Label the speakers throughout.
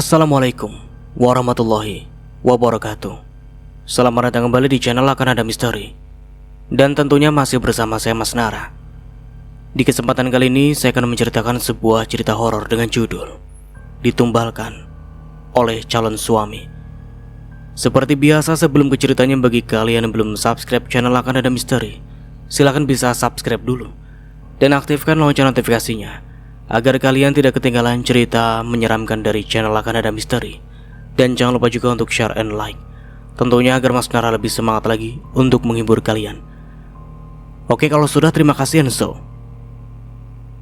Speaker 1: Assalamualaikum warahmatullahi wabarakatuh. Selamat datang kembali di channel Akan Ada Misteri. Dan tentunya masih bersama saya Mas Nara. Di kesempatan kali ini saya akan menceritakan sebuah cerita horor dengan judul Ditumbalkan oleh Calon Suami. Seperti biasa, sebelum ke ceritanya, bagi kalian yang belum subscribe channel Akan Ada Misteri, silahkan bisa subscribe dulu dan aktifkan lonceng notifikasinya agar kalian tidak ketinggalan cerita menyeramkan dari channel Akan Ada Misteri. Dan jangan lupa juga untuk share and like, tentunya agar Mas Nara lebih semangat lagi untuk menghibur kalian. Oke, kalau sudah, terima kasih, and so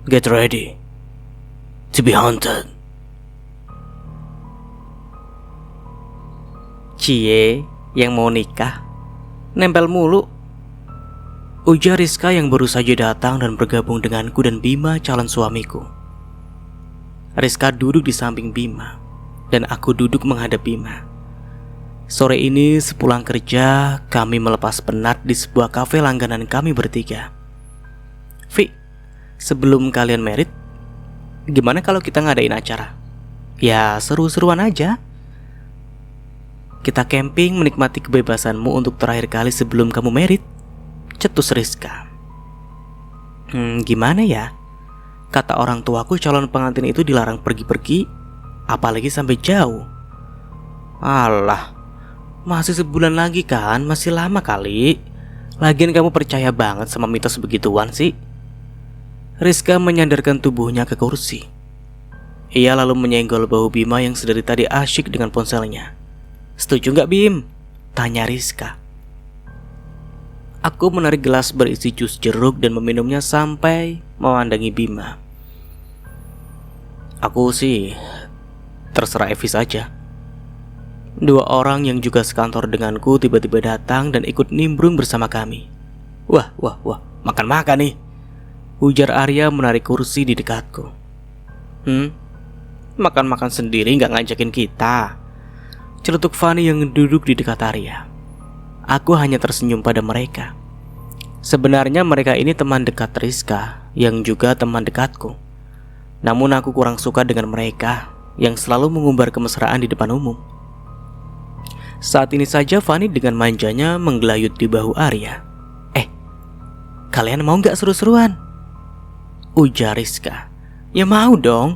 Speaker 1: get ready to be haunted. Cie, yang mau nikah nempel mulu, ujar Rizka yang baru saja datang dan bergabung denganku dan Bima, calon suamiku. Rizka duduk di samping Bima dan aku duduk menghadap Bima. Sore ini sepulang kerja, kami melepas penat di sebuah kafe langganan kami bertiga. Vi, sebelum kalian merit, gimana kalau kita ngadain acara? Ya seru-seruan aja. Kita camping menikmati kebebasanmu untuk terakhir kali sebelum kamu merit, cetus Rizka. Gimana ya? Kata orang tuaku, calon pengantin itu dilarang pergi-pergi, apalagi sampai jauh. Alah, masih sebulan lagi kan, masih lama kali. Lagian kamu percaya banget sama mitos begituan sih? Rizka menyandarkan tubuhnya ke kursi. Ia lalu menyenggol bahu Bima yang sedari tadi asyik dengan ponselnya. Setuju gak, Bim? Tanya Rizka. Aku menarik gelas berisi jus jeruk dan meminumnya sampai memandangi Bima. Aku sih terserah Evi saja. Dua orang yang juga sekantor denganku tiba-tiba datang dan ikut nimbrung bersama kami. Wah, makan-makan nih, ujar Arya menarik kursi di dekatku. Makan-makan sendiri gak ngajakin kita, celetuk Fani yang duduk di dekat Arya. Aku hanya tersenyum pada mereka. Sebenarnya mereka ini teman dekat Rizka yang juga teman dekatku. Namun aku kurang suka dengan mereka yang selalu mengumbar kemesraan di depan umum. Saat ini saja Fani dengan manjanya menggelayut di bahu Arya. Kalian mau gak seru-seruan? Ujar Rizka. Ya mau dong.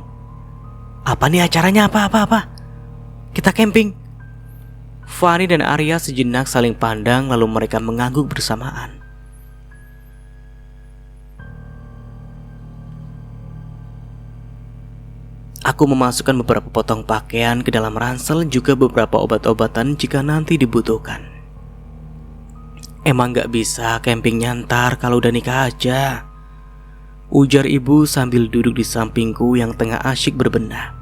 Speaker 1: Apa nih acaranya, apa? Kita camping. Fani dan Arya sejenak saling pandang, lalu mereka mengangguk bersamaan. Aku memasukkan beberapa potong pakaian ke dalam ransel, juga beberapa obat-obatan jika nanti dibutuhkan. Emang gak bisa camping nyantar kalau udah nikah aja, ujar ibu sambil duduk di sampingku yang tengah asyik berbenah.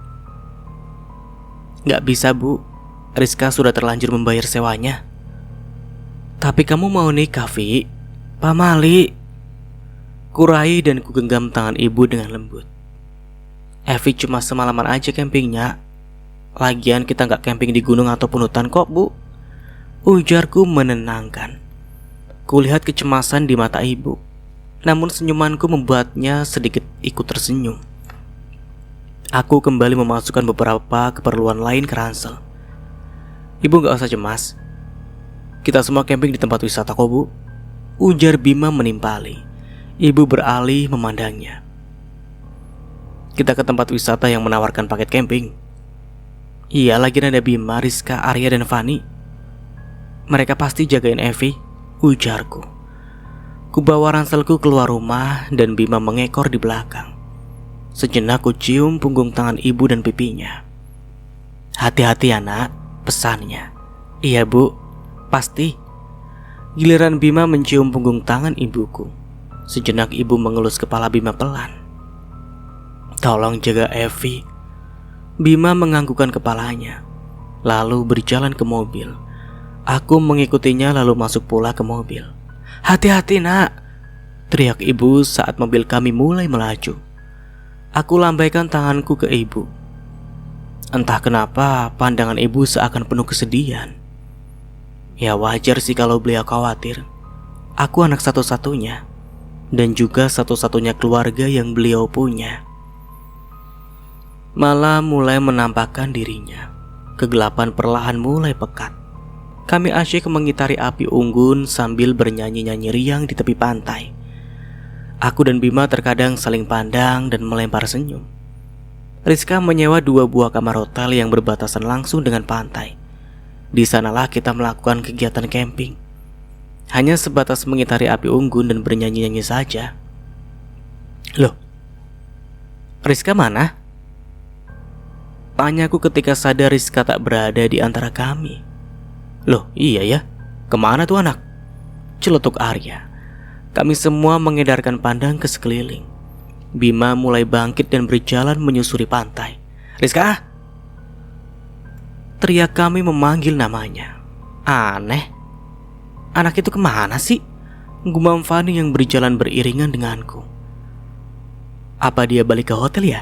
Speaker 1: Gak bisa, Bu. Rizka sudah terlanjur membayar sewanya. Tapi kamu mau nikah, Vi? Pamali. Kurai dan kugenggam tangan ibu dengan lembut. Evi cuma semalaman aja campingnya. Lagian kita gak camping di gunung ataupun hutan kok, Bu, ujarku menenangkan. Kulihat kecemasan di mata ibu, namun senyumanku membuatnya sedikit ikut tersenyum. Aku kembali memasukkan beberapa keperluan lain ke ransel. Ibu gak usah cemas, kita semua camping di tempat wisata kok, Bu, ujar Bima menimpali. Ibu beralih memandangnya. Kita ke tempat wisata yang menawarkan paket camping. Iya, lagi ada Bima, Rizka, Arya, dan Fani. Mereka pasti jagain Evi, ujarku. Kubawa ranselku keluar rumah dan Bima mengekor di belakang. Sejenak ku cium punggung tangan ibu dan pipinya. Hati-hati anak, pesannya. Iya, Bu, pasti. Giliran Bima mencium punggung tangan ibuku. Sejenak ibu mengelus kepala Bima pelan. Tolong jaga Evi. Bima menganggukkan kepalanya, lalu berjalan ke mobil. Aku mengikutinya lalu masuk pula ke mobil. Hati-hati nak, teriak ibu saat mobil kami mulai melaju. Aku lambaikan tanganku ke ibu. Entah kenapa pandangan ibu seakan penuh kesedihan. Ya wajar sih kalau beliau khawatir. Aku anak satu-satunya dan juga satu-satunya keluarga yang beliau punya. Malam mulai menampakkan dirinya. Kegelapan perlahan mulai pekat. Kami asyik mengitari api unggun sambil bernyanyi-nyanyi riang di tepi pantai. Aku dan Bima terkadang saling pandang dan melempar senyum. Rizka menyewa 2 buah kamar hotel yang berbatasan langsung dengan pantai. Di sanalah kita melakukan kegiatan camping. Hanya sebatas mengitari api unggun dan bernyanyi-nyanyi saja. Loh, Rizka mana? Tanyaku ketika sadar Rizka tak berada di antara kami. Loh, iya ya, kemana tuh anak? Celetuk Arya. Kami semua mengedarkan pandang ke sekeliling. Bima mulai bangkit dan berjalan menyusuri pantai. Rizka! Teriak kami memanggil namanya. Aneh, anak itu kemana sih? Gumam Fani yang berjalan beriringan denganku. Apa dia balik ke hotel ya?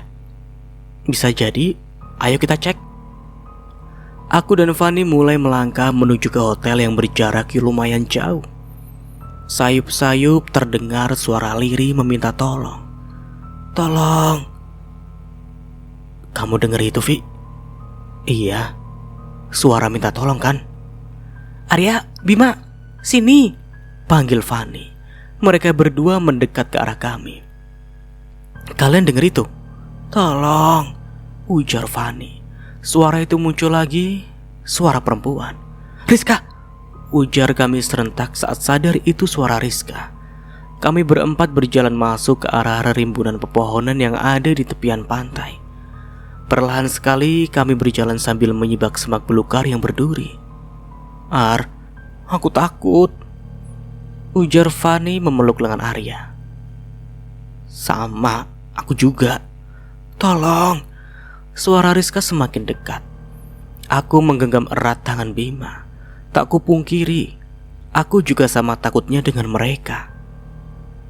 Speaker 1: Bisa jadi, ayo kita cek. Aku dan Fani mulai melangkah menuju ke hotel yang berjarak lumayan jauh. Sayup-sayup terdengar suara lirih meminta tolong. Tolong. Kamu denger itu, Vi? Iya, suara minta tolong kan? Arya, Bima, sini, panggil Fani. Mereka berdua mendekat ke arah kami. Kalian denger itu? Tolong, ujar Fani. Suara itu muncul lagi, suara perempuan. Rizka, ujar kami serentak saat sadar itu suara Rizka. Kami berempat berjalan masuk ke arah rimbunan pepohonan yang ada di tepian pantai. Perlahan sekali kami berjalan sambil menyibak semak belukar yang berduri. Ar, aku takut, ujar Fani memeluk lengan Arya. Sama, aku juga. Tolong. Suara Rizka semakin dekat. Aku menggenggam erat tangan Bima. Tak kupungkiri, aku juga sama takutnya dengan mereka.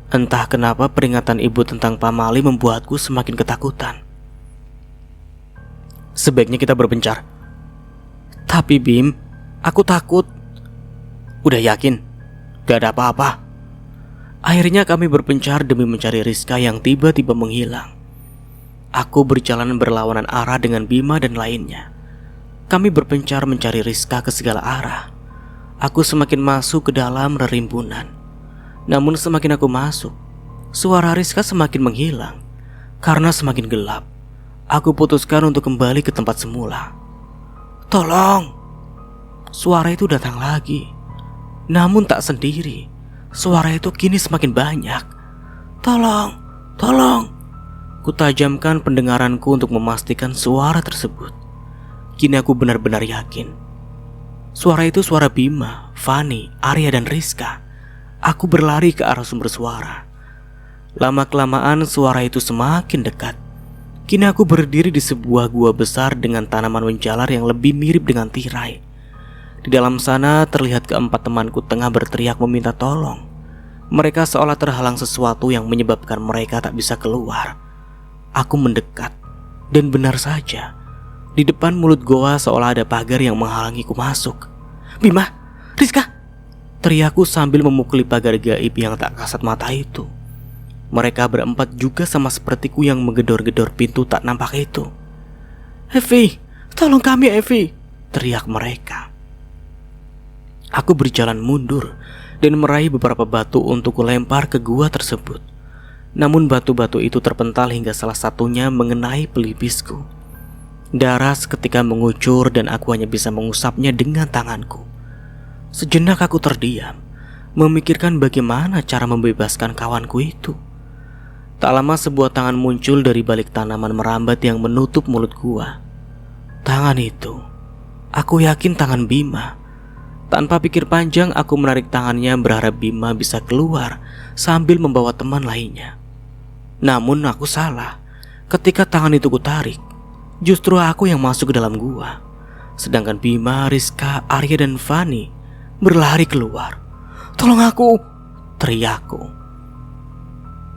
Speaker 1: Entah kenapa peringatan ibu tentang pamali membuatku semakin ketakutan. Sebaiknya kita berpencar. Tapi Bim, aku takut. Udah yakin? Gak ada apa-apa. Akhirnya kami berpencar demi mencari Rizka yang tiba-tiba menghilang. Aku berjalan berlawanan arah dengan Bima dan lainnya. Kami berpencar mencari Rizka ke segala arah. Aku semakin masuk ke dalam rerimbunan. Namun semakin aku masuk, suara Rizka semakin menghilang. Karena semakin gelap, aku putuskan untuk kembali ke tempat semula. Tolong! Suara itu datang lagi. Namun tak sendiri. Suara itu kini semakin banyak. Tolong! Tolong! Kutajamkan pendengaranku untuk memastikan suara tersebut. Kini aku benar-benar yakin. Suara itu suara Bima, Fani, Arya dan Rizka. Aku berlari ke arah sumber suara. Lama-kelamaan suara itu semakin dekat. Kini aku berdiri di sebuah gua besar dengan tanaman menjalar yang lebih mirip dengan tirai. Di dalam sana terlihat keempat temanku tengah berteriak meminta tolong. Mereka seolah terhalang sesuatu yang menyebabkan mereka tak bisa keluar. Aku mendekat, dan benar saja, di depan mulut goa seolah ada pagar yang menghalangiku masuk. Bima, Rizka! Teriakku sambil memukuli pagar gaib yang tak kasat mata itu. Mereka berempat juga sama sepertiku yang menggedor-gedor pintu tak nampak itu. Evi, tolong kami Evi! Teriak mereka. Aku berjalan mundur dan meraih beberapa batu untuk kulempar ke gua tersebut. Namun batu-batu itu terpental hingga salah satunya mengenai pelipisku. Darah seketika mengucur dan aku hanya bisa mengusapnya dengan tanganku. Sejenak aku terdiam, memikirkan bagaimana cara membebaskan kawanku itu. Tak lama sebuah tangan muncul dari balik tanaman merambat yang menutup mulut gua. Tangan itu, aku yakin tangan Bima. Tanpa pikir panjang aku menarik tangannya berharap Bima bisa keluar sambil membawa teman lainnya. Namun aku salah. Ketika tangan itu kutarik, justru aku yang masuk ke dalam gua. Sedangkan Bima, Rizka, Arya dan Fani berlari keluar. Tolong aku! Teriakku.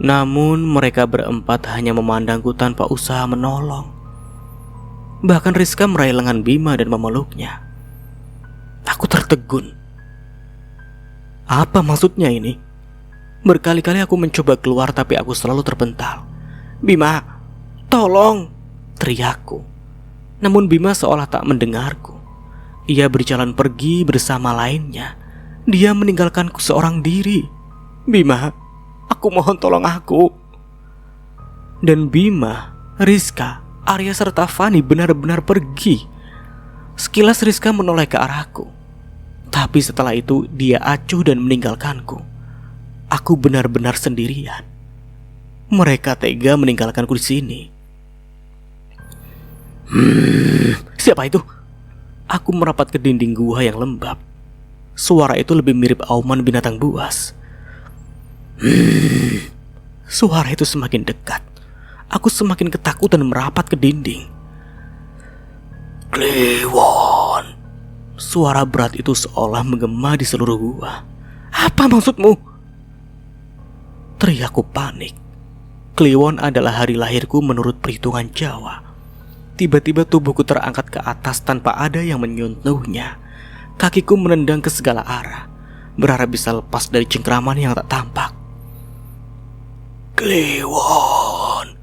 Speaker 1: Namun mereka berempat hanya memandangku tanpa usaha menolong. Bahkan Rizka meraih lengan Bima dan memeluknya. Aku tertegun. Apa maksudnya ini? Berkali-kali aku mencoba keluar tapi aku selalu terpental. Bima, tolong! teriakku. Namun Bima seolah tak mendengarku. Ia berjalan pergi bersama lainnya. Dia meninggalkanku seorang diri. Bima, aku mohon tolong aku. Dan Bima, Rizka, Arya serta Fani benar-benar pergi. Sekilas Rizka menoleh ke arahku. Tapi setelah itu dia acuh dan meninggalkanku. Aku benar-benar sendirian. Mereka tega meninggalkanku di sini. Siapa itu? Aku merapat ke dinding gua yang lembab. Suara itu lebih mirip auman binatang buas. Suara itu semakin dekat. Aku semakin ketakutan merapat ke dinding. Kliwon. Suara berat itu seolah menggema di seluruh gua. Apa maksudmu? Teriakku panik. Kliwon adalah hari lahirku menurut perhitungan Jawa. Tiba-tiba tubuhku terangkat ke atas tanpa ada yang menyentuhnya. Kakiku menendang ke segala arah, berharap bisa lepas dari cengkraman yang tak tampak. Kliwon,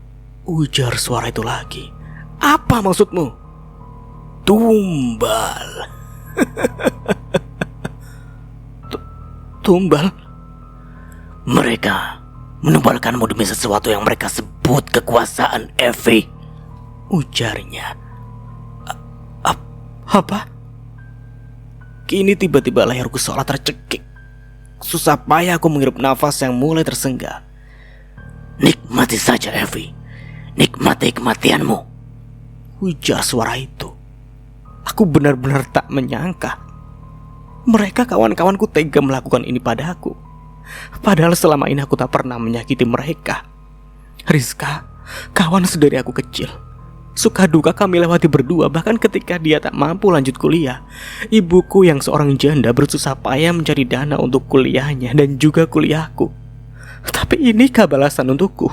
Speaker 1: ujar suara itu lagi. Apa maksudmu? Tumbal. Tumbal? Mereka menumbalkanmu demi sesuatu yang mereka sebut kekuasaan, Evi, ujarnya. Apa? Kini tiba-tiba leherku seolah tercekik. Susah payah aku menghirup nafas yang mulai tersenggah. Nikmati saja, Evi. Nikmati kematianmu, ujar suara itu. Aku benar-benar tak menyangka mereka kawan-kawanku tega melakukan ini padaku. Padahal selama ini aku tak pernah menyakiti mereka. Rizka, kawan sedari aku kecil. Suka duka kami lewati berdua, bahkan ketika dia tak mampu lanjut kuliah. Ibuku yang seorang janda bersusah payah mencari dana untuk kuliahnya dan juga kuliahku. Tapi inikah balasan untukku?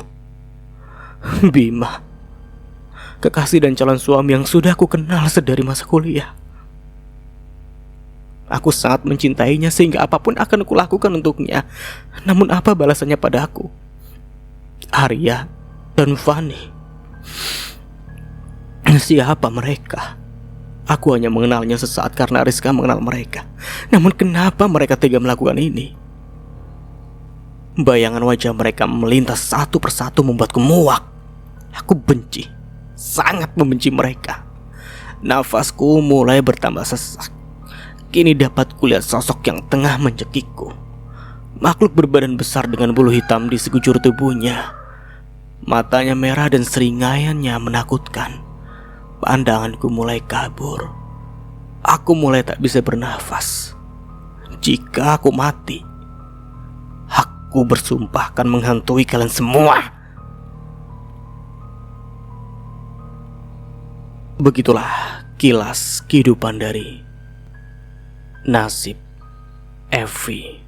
Speaker 1: Bima, kekasih dan calon suami yang sudah aku kenal sedari masa kuliah. Aku sangat mencintainya sehingga apapun akan kulakukan untuknya. Namun apa balasannya padaku? Arya dan Fani. Siapa mereka? Aku hanya mengenalnya sesaat karena Rizka mengenal mereka. Namun kenapa mereka tega melakukan ini? Bayangan wajah mereka melintas satu persatu membuatku muak. Aku benci, sangat membenci mereka. Nafasku mulai bertambah sesak. Kini dapat kulihat sosok yang tengah mencekikku. Makhluk berbadan besar dengan bulu hitam di sekujur tubuhnya. Matanya merah dan seringaiannya menakutkan. Pandanganku mulai kabur. Aku mulai tak bisa bernafas. Jika aku mati, aku bersumpah akan menghantui kalian semua. Begitulah kilas kehidupan dari nasib Evi.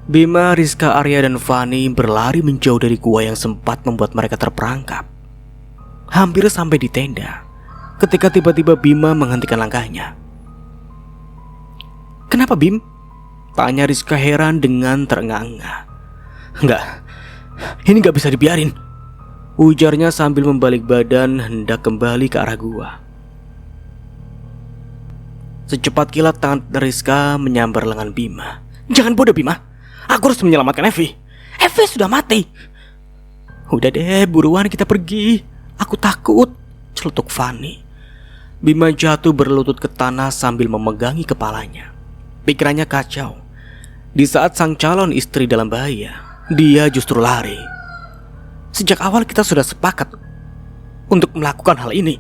Speaker 1: Bima, Rizka, Arya, dan Fani berlari menjauh dari gua yang sempat membuat mereka terperangkap. Hampir sampai di tenda ketika tiba-tiba Bima menghentikan langkahnya. Kenapa, Bim? Tanya Rizka heran dengan terengah-engah. Enggak, ini gak bisa dibiarin, ujarnya sambil membalik badan hendak kembali ke arah gua. Secepat kilat tangan Rizka menyambar lengan Bima. Jangan bodoh, Bima. Aku harus menyelamatkan Evi. Evi sudah mati. Udah deh, buruan kita pergi. Aku takut, celetuk Fani. Bima jatuh berlutut ke tanah sambil memegangi kepalanya. Pikirannya kacau. Di saat sang calon istri dalam bahaya, dia justru lari. Sejak awal kita sudah sepakat untuk melakukan hal ini,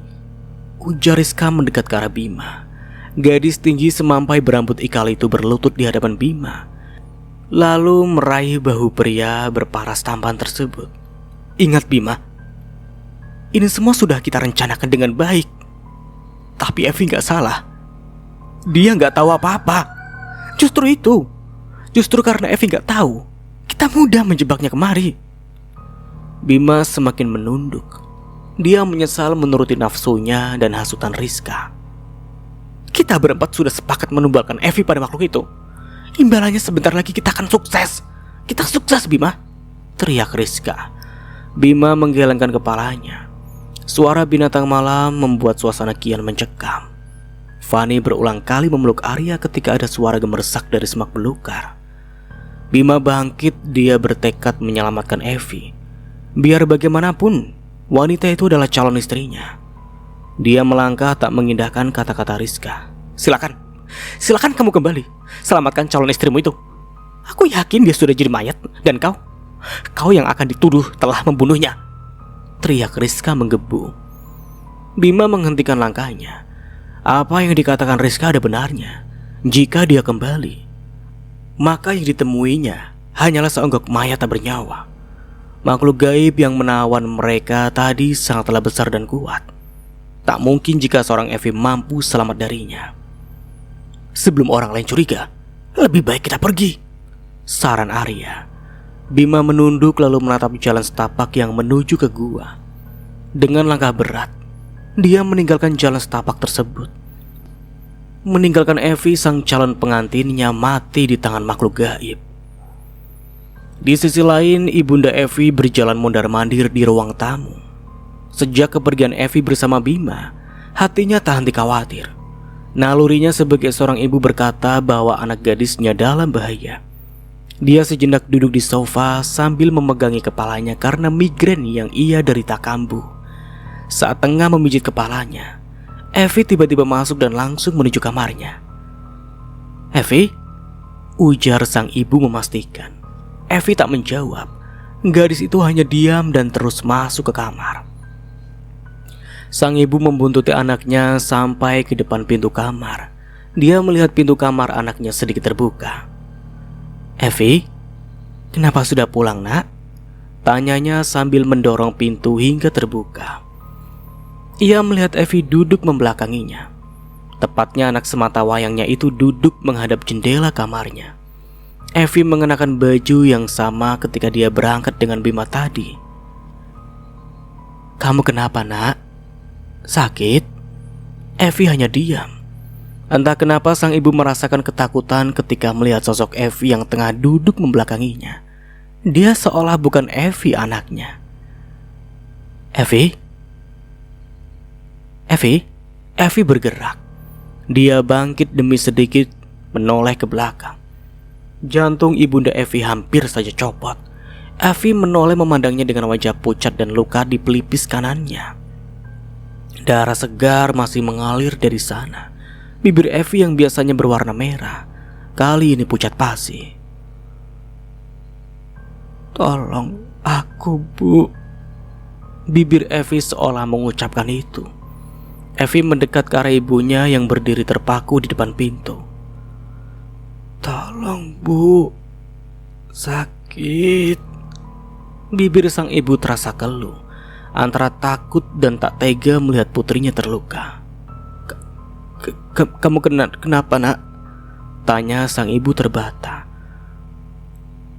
Speaker 1: ujar Rizka mendekat ke arah Bima. Gadis tinggi semampai berambut ikal itu berlutut di hadapan Bima, lalu meraih bahu pria berparas tampan tersebut. Ingat Bima, ini semua sudah kita rencanakan dengan baik. Tapi Evi gak salah. Dia gak tahu apa-apa. Justru karena Evi gak tahu, kita mudah menjebaknya kemari. Bima semakin menunduk. Dia menyesal menuruti nafsunya dan hasutan Rizka. Kita berempat sudah sepakat menumbalkan Evi pada makhluk itu. Imbalannya sebentar lagi kita akan sukses. Kita sukses, Bima, teriak Rizka. Bima menggelengkan kepalanya. Suara binatang malam membuat suasana kian mencekam. Fani berulang kali memeluk Arya ketika ada suara gemersak dari semak belukar. Bima bangkit, dia bertekad menyelamatkan Evi. Biar bagaimanapun, wanita itu adalah calon istrinya. Dia melangkah tak mengindahkan kata-kata Rizka. Silakan kamu kembali. Selamatkan calon istrimu itu. Aku yakin dia sudah jadi mayat. Dan kau yang akan dituduh telah membunuhnya, teriak Rizka menggebu. Bima menghentikan langkahnya. Apa yang dikatakan Rizka ada benarnya. Jika dia kembali, maka yang ditemuinya hanyalah seonggok mayat tak bernyawa. Makhluk gaib yang menawan mereka tadi sangatlah besar dan kuat. Tak mungkin jika seorang Evi mampu selamat darinya. Sebelum orang lain curiga, lebih baik kita pergi, saran Arya. Bima menunduk lalu menatap jalan setapak yang menuju ke gua. Dengan langkah berat, dia meninggalkan jalan setapak tersebut. Meninggalkan Evi, sang calon pengantinnya, mati di tangan makhluk gaib. Di sisi lain, ibunda Evi berjalan mondar-mandir di ruang tamu. Sejak kepergian Evi bersama Bima, hatinya tak henti khawatir. Nalurinya sebagai seorang ibu berkata bahwa anak gadisnya dalam bahaya. Dia sejenak duduk di sofa sambil memegangi kepalanya karena migrain yang ia derita kambuh. Saat tengah memijit kepalanya, Evi tiba-tiba masuk dan langsung menuju kamarnya. "Evi?" ujar sang ibu memastikan. Evi tak menjawab. Gadis itu hanya diam dan terus masuk ke kamar. Sang ibu membuntuti anaknya sampai ke depan pintu kamar. Dia melihat pintu kamar anaknya sedikit terbuka. "Evi, kenapa sudah pulang, nak?" tanyanya sambil mendorong pintu hingga terbuka. Ia melihat Evi duduk membelakanginya. Tepatnya anak semata wayangnya itu duduk menghadap jendela kamarnya. Evi mengenakan baju yang sama ketika dia berangkat dengan Bima tadi. "Kamu kenapa, nak? Sakit?" Evi hanya diam. Entah kenapa sang ibu merasakan ketakutan ketika melihat sosok Evi yang tengah duduk membelakanginya. Dia seolah bukan Evi anaknya. "Evi? Evi?" Evi bergerak. Dia bangkit demi sedikit menoleh ke belakang. Jantung ibunda Evi hampir saja copot. Evi menoleh memandangnya dengan wajah pucat dan luka di pelipis kanannya. Darah segar masih mengalir dari sana. Bibir Evi yang biasanya berwarna merah, kali ini pucat pasi. "Tolong aku, Bu." Bibir Evi seolah mengucapkan itu. Evi mendekat ke arah ibunya yang berdiri terpaku di depan pintu. "Tolong, Bu, sakit." Bibir sang ibu terasa keluh, antara takut dan tak tega melihat putrinya terluka. Kamu kenapa, nak?" tanya sang ibu terbata.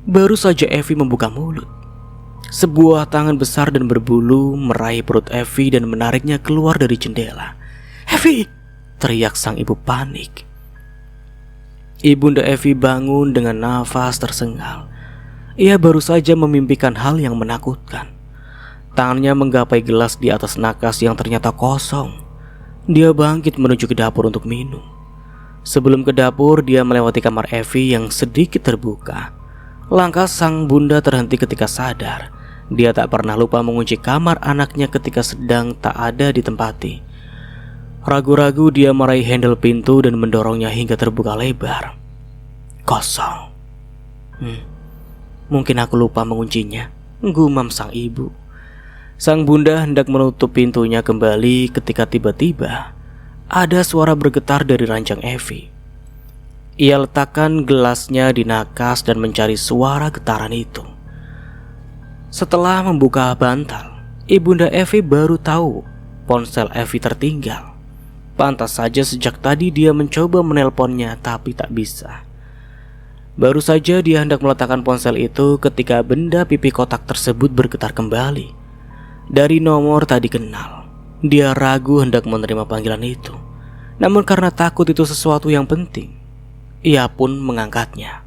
Speaker 1: Baru saja Evi membuka mulut, sebuah tangan besar dan berbulu meraih perut Evi dan menariknya keluar dari jendela. "Evi!" teriak sang ibu panik. Ibunda Evi bangun dengan nafas tersengal. Ia baru saja memimpikan hal yang menakutkan. Tangannya menggapai gelas di atas nakas yang ternyata kosong. Dia bangkit menuju ke dapur untuk minum. Sebelum ke dapur, dia melewati kamar Evi yang sedikit terbuka. Langkah sang bunda terhenti ketika sadar. Dia tak pernah lupa mengunci kamar anaknya ketika sedang tak ada ditempati. Ragu-ragu dia meraih handle pintu dan mendorongnya hingga terbuka lebar. Kosong. Mungkin aku lupa menguncinya, gumam sang ibu. Sang bunda hendak menutup pintunya kembali ketika tiba-tiba ada suara bergetar dari ranjang Evi. Ia letakkan gelasnya di nakas dan mencari suara getaran itu. Setelah membuka bantal, ibunda Evi baru tahu ponsel Evi tertinggal. Pantas saja sejak tadi dia mencoba menelponnya tapi tak bisa. Baru saja dia hendak meletakkan ponsel itu ketika benda pipi kotak tersebut bergetar kembali. Dari nomor tak dikenal. Dia ragu hendak menerima panggilan itu. Namun karena takut itu sesuatu yang penting, ia pun mengangkatnya.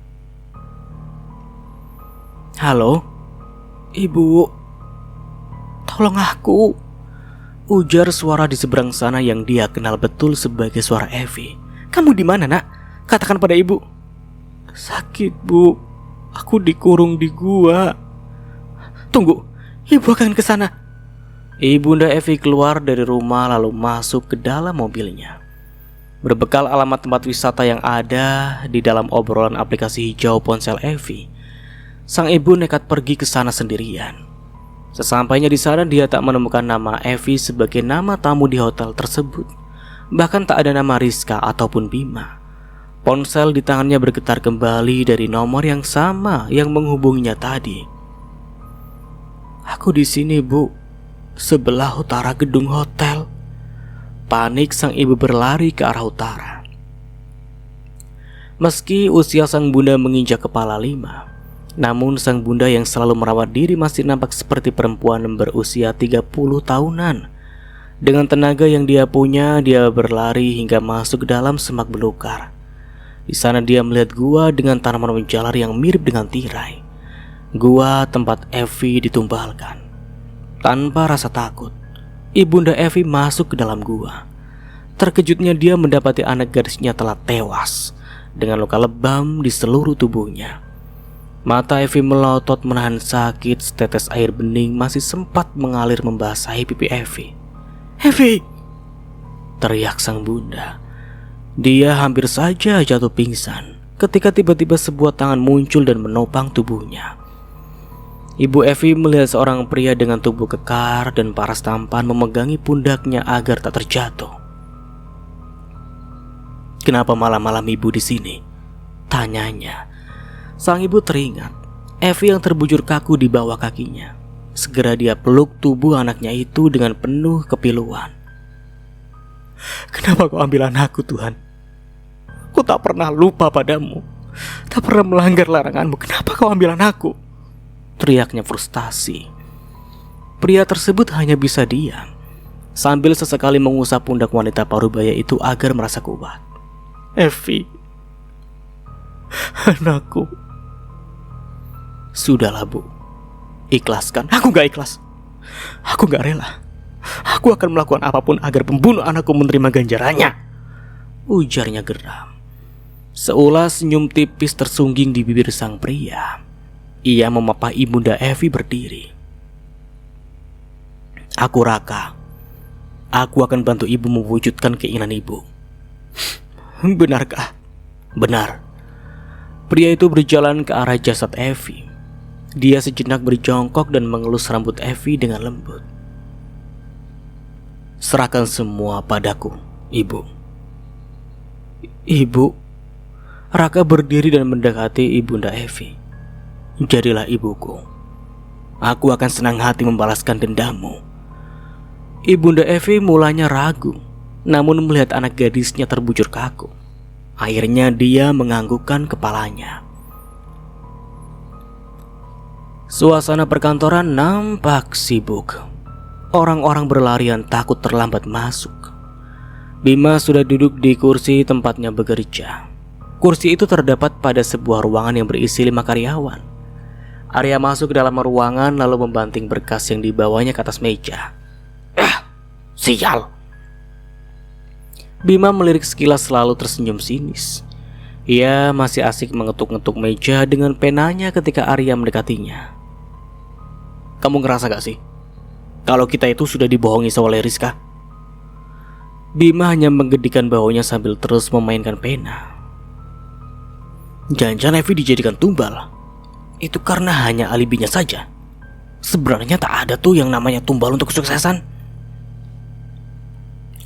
Speaker 1: "Halo, Ibu." Tolong aku, ujar suara di seberang sana yang dia kenal betul sebagai suara Evi. Kamu di mana, Nak? Katakan pada ibu. Sakit, Bu. Aku dikurung di gua. Tunggu, ibu akan ke sana. Ibunda Evi keluar dari rumah lalu masuk ke dalam mobilnya. Berbekal alamat tempat wisata yang ada di dalam obrolan aplikasi hijau ponsel Evi, sang ibu nekat pergi ke sana sendirian. Sesampainya di sana dia tak menemukan nama Evi sebagai nama tamu di hotel tersebut. Bahkan tak ada nama Rizka ataupun Bima. Ponsel di tangannya bergetar kembali dari nomor yang sama yang menghubunginya tadi. Aku di sini, Bu, sebelah utara gedung hotel. Panik sang ibu berlari ke arah utara. Meski usia sang bunda menginjak kepala 5, namun sang bunda yang selalu merawat diri masih nampak seperti perempuan berusia 30 tahunan. Dengan tenaga yang dia punya, dia berlari hingga masuk ke dalam semak belukar. Di sana dia melihat gua dengan tanaman menjalar yang mirip dengan tirai. Gua tempat Evi ditumbalkan. Tanpa rasa takut, ibunda Evi masuk ke dalam gua. Terkejutnya dia mendapati anak gadisnya telah tewas dengan luka lebam di seluruh tubuhnya. Mata Evi melotot menahan sakit, setetes air bening masih sempat mengalir membasahi pipi Evi. Evi! Teriak sang bunda. Dia hampir saja jatuh pingsan ketika tiba-tiba sebuah tangan muncul dan menopang tubuhnya. Ibu Evi melihat seorang pria dengan tubuh kekar dan paras tampan memegangi pundaknya agar tak terjatuh. Kenapa malam-malam ibu di sini? Tanyanya. Sang ibu teringat Evi yang terbujur kaku di bawah kakinya. Segera dia peluk tubuh anaknya itu dengan penuh kepiluan. Kenapa kau ambil anakku, Tuhan? Ku tak pernah lupa padamu, tak pernah melanggar laranganmu. Kenapa kau ambil anakku? Teriaknya frustasi. Pria tersebut hanya bisa diam sambil sesekali mengusap pundak wanita parubaya itu agar merasa kuat. Evi, anakku. Sudahlah, Bu, ikhlaskan. Aku gak ikhlas. Aku gak rela. Aku akan melakukan apapun agar pembunuh anakku menerima ganjarannya, ujarnya geram. Seulas senyum tipis tersungging di bibir sang pria. Ia memapah ibunda Evi berdiri. Aku Raka. Aku akan bantu ibu mewujudkan keinginan ibu. Benarkah? Benar. Pria itu berjalan ke arah jasad Evi. Dia sejenak berjongkok dan mengelus rambut Evi dengan lembut. Serahkan semua padaku, Ibu. Ibu. Raka berdiri dan mendekati ibunda Evi. Jadilah ibuku. Aku akan senang hati membalaskan dendammu. Ibunda Evi mulanya ragu, namun melihat anak gadisnya terbujur kaku, akhirnya dia menganggukkan kepalanya. Suasana perkantoran nampak sibuk. Orang-orang berlarian takut terlambat masuk. Bima sudah duduk di kursi tempatnya bekerja. Kursi itu terdapat pada sebuah ruangan yang berisi 5 karyawan. Arya masuk ke dalam ruangan lalu membanting berkas yang dibawanya ke atas meja. Sial! Bima melirik sekilas lalu tersenyum sinis. Ia masih asik mengetuk-ngetuk meja dengan penanya ketika Arya mendekatinya. Kamu ngerasa gak sih kalau kita itu sudah dibohongi oleh Rizka? Bima hanya menggedikan bahunya sambil terus memainkan pena. Jangan-jangan Evi dijadikan tumbal. Itu karena hanya alibinya saja. Sebenarnya tak ada tuh yang namanya tumbal untuk kesuksesan.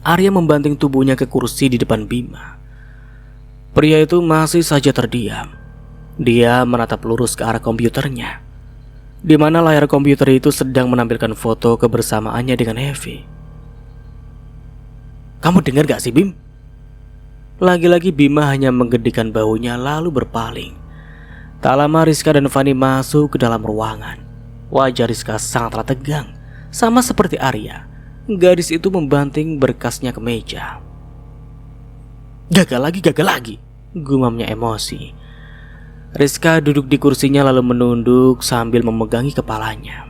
Speaker 1: Arya membanting tubuhnya ke kursi di depan Bima. Pria itu masih saja terdiam. Dia menatap lurus ke arah komputernya, di mana layar komputer itu sedang menampilkan foto kebersamaannya dengan Evi. Kamu dengar gak sih, Bim? Lagi-lagi Bima hanya menggedikan bahunya lalu berpaling. Tak lama Rizka dan Fani masuk ke dalam ruangan. Wajah Rizka sangatlah tegang, sama seperti Arya. Gadis itu membanting berkasnya ke meja. Gagal lagi, gumamnya emosi. Rizka duduk di kursinya lalu menunduk sambil memegangi kepalanya.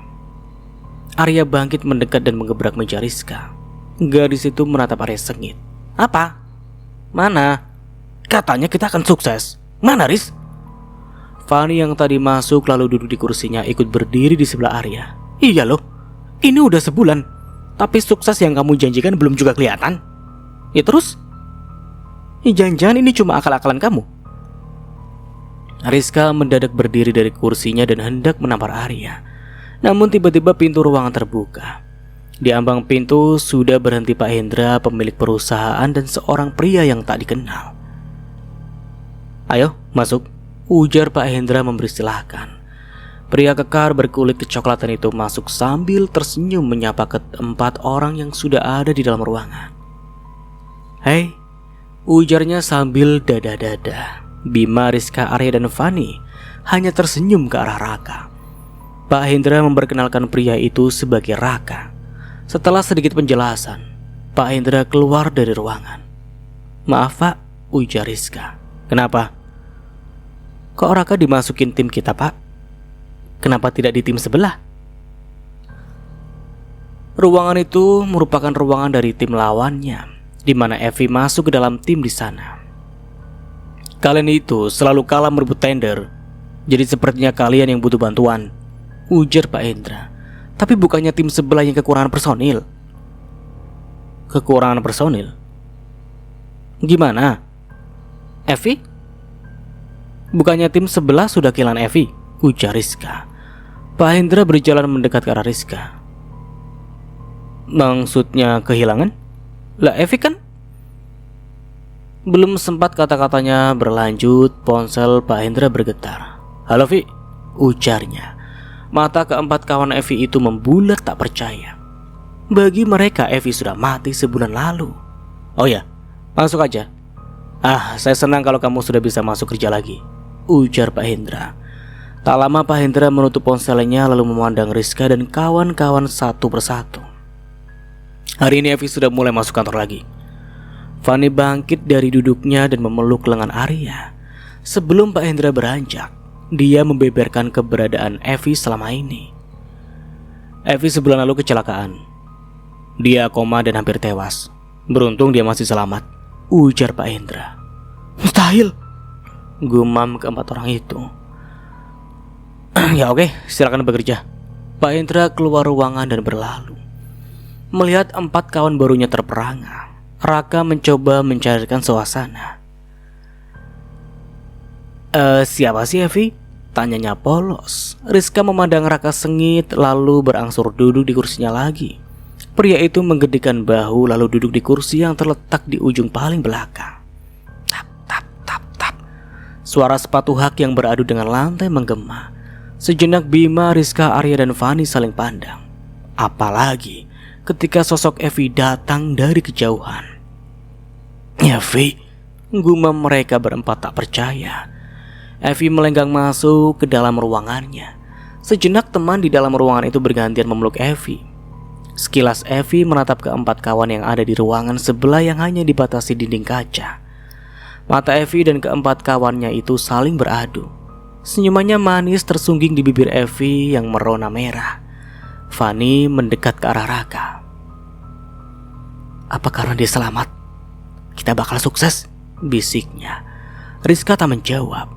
Speaker 1: Arya bangkit mendekat dan menggebrak meja Rizka. Gadis itu menatap Arya sengit. Apa? Mana? Katanya kita akan sukses. Mana Riz? Fanny yang tadi masuk lalu duduk di kursinya ikut berdiri di sebelah Arya. Iya loh, ini udah sebulan, tapi sukses yang kamu janjikan belum juga kelihatan. Ya terus? Jangan-jangan ini cuma akal-akalan kamu. Rizka mendadak berdiri dari kursinya dan hendak menampar Arya. Namun tiba-tiba pintu ruangan terbuka. Di ambang pintu sudah berhenti Pak Hendra, pemilik perusahaan dan seorang pria yang tak dikenal. Ayo masuk, ujar Pak Hendra memberi silahkan. Pria kekar berkulit kecoklatan itu masuk sambil tersenyum menyapa keempat orang yang sudah ada di dalam ruangan. Hei, ujarnya sambil dada-dada. Bima, Rizka, Arya dan Fanny hanya tersenyum ke arah Raka. Pak Hendra memperkenalkan pria itu sebagai Raka. Setelah sedikit penjelasan, Pak Hendra keluar dari ruangan. Maaf Pak, ujar Rizka. Kenapa? Kok Raka dimasukin tim kita Pak? Kenapa tidak di tim sebelah? Ruangan itu merupakan ruangan dari tim lawannya, di mana Evi masuk ke dalam tim di sana. Kalian itu selalu kalah merebut tender, jadi sepertinya kalian yang butuh bantuan, ujar Pak Hendra. Tapi bukannya tim sebelah yang kekurangan personil? Kekurangan personil? Gimana? Evi? Bukannya tim sebelah sudah kehilangan Evi, ujar Rizka. Pak Hendra berjalan mendekat ke arah Rizka. Maksudnya kehilangan? Lah Evi kan? Belum sempat kata-katanya berlanjut, ponsel Pak Hendra bergetar. Halo Vi, ujarnya. Mata keempat kawan Evi itu membulat tak percaya. Bagi mereka Evi sudah mati sebulan lalu. Oh ya, masuk aja. Saya senang kalau kamu sudah bisa masuk kerja lagi, ujar Pak Hendra. Tak lama Pak Hendra menutup ponselnya lalu memandang Rizka dan kawan-kawan satu persatu. Hari ini Evi sudah mulai masuk kantor lagi. Fanny bangkit dari duduknya dan memeluk lengan Arya. Sebelum Pak Hendra beranjak, dia membeberkan keberadaan Evi selama ini. Evi sebulan lalu kecelakaan. Dia koma dan hampir tewas. Beruntung dia masih selamat, ujar Pak Hendra. Mustahil, gumam keempat orang itu. Ya oke, silakan bekerja. Pak Hendra keluar ruangan dan berlalu. Melihat empat kawan barunya terperangah, Raka mencoba mencairkan suasana. Siapa sih Evi? Tanyanya polos. Rizka memandang Raka sengit lalu berangsur duduk di kursinya lagi. Pria itu menggedikkan bahu lalu duduk di kursi yang terletak di ujung paling belakang. Tap, tap, tap, tap. Suara sepatu hak yang beradu dengan lantai menggema. Sejenak Bima, Rizka, Arya dan Fanny saling pandang. Apalagi ketika sosok Evi datang dari kejauhan. Evi, gumam mereka berempat tak percaya. Evi melenggang masuk ke dalam ruangannya. Sejenak teman di dalam ruangan itu bergantian memeluk Evi. Sekilas Evi menatap keempat kawan yang ada di ruangan sebelah yang hanya dibatasi dinding kaca. Mata Evi dan keempat kawannya itu saling beradu. Senyumannya manis tersungging di bibir Evi yang merona merah. Fanny mendekat ke arah Raka. Apa karena dia selamat kita bakal sukses? Bisiknya. Rizka tak menjawab.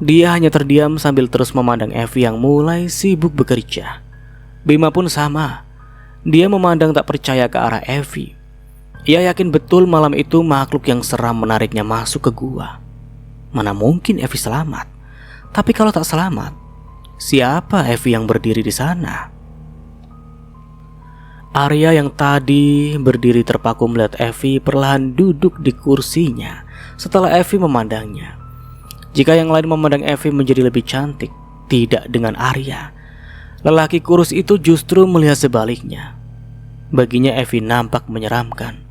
Speaker 1: Dia hanya terdiam sambil terus memandang Evi yang mulai sibuk bekerja. Bima pun sama. Dia memandang tak percaya ke arah Evi. Ia yakin betul malam itu makhluk yang seram menariknya masuk ke gua. Mana mungkin Evi selamat? Tapi kalau tak selamat, siapa Evi yang berdiri di sana? Arya yang tadi berdiri terpaku melihat Evi perlahan duduk di kursinya setelah Evi memandangnya. Jika yang lain memandang Evi menjadi lebih cantik, tidak dengan Arya. Lelaki kurus itu justru melihat sebaliknya. Baginya Evi nampak menyeramkan.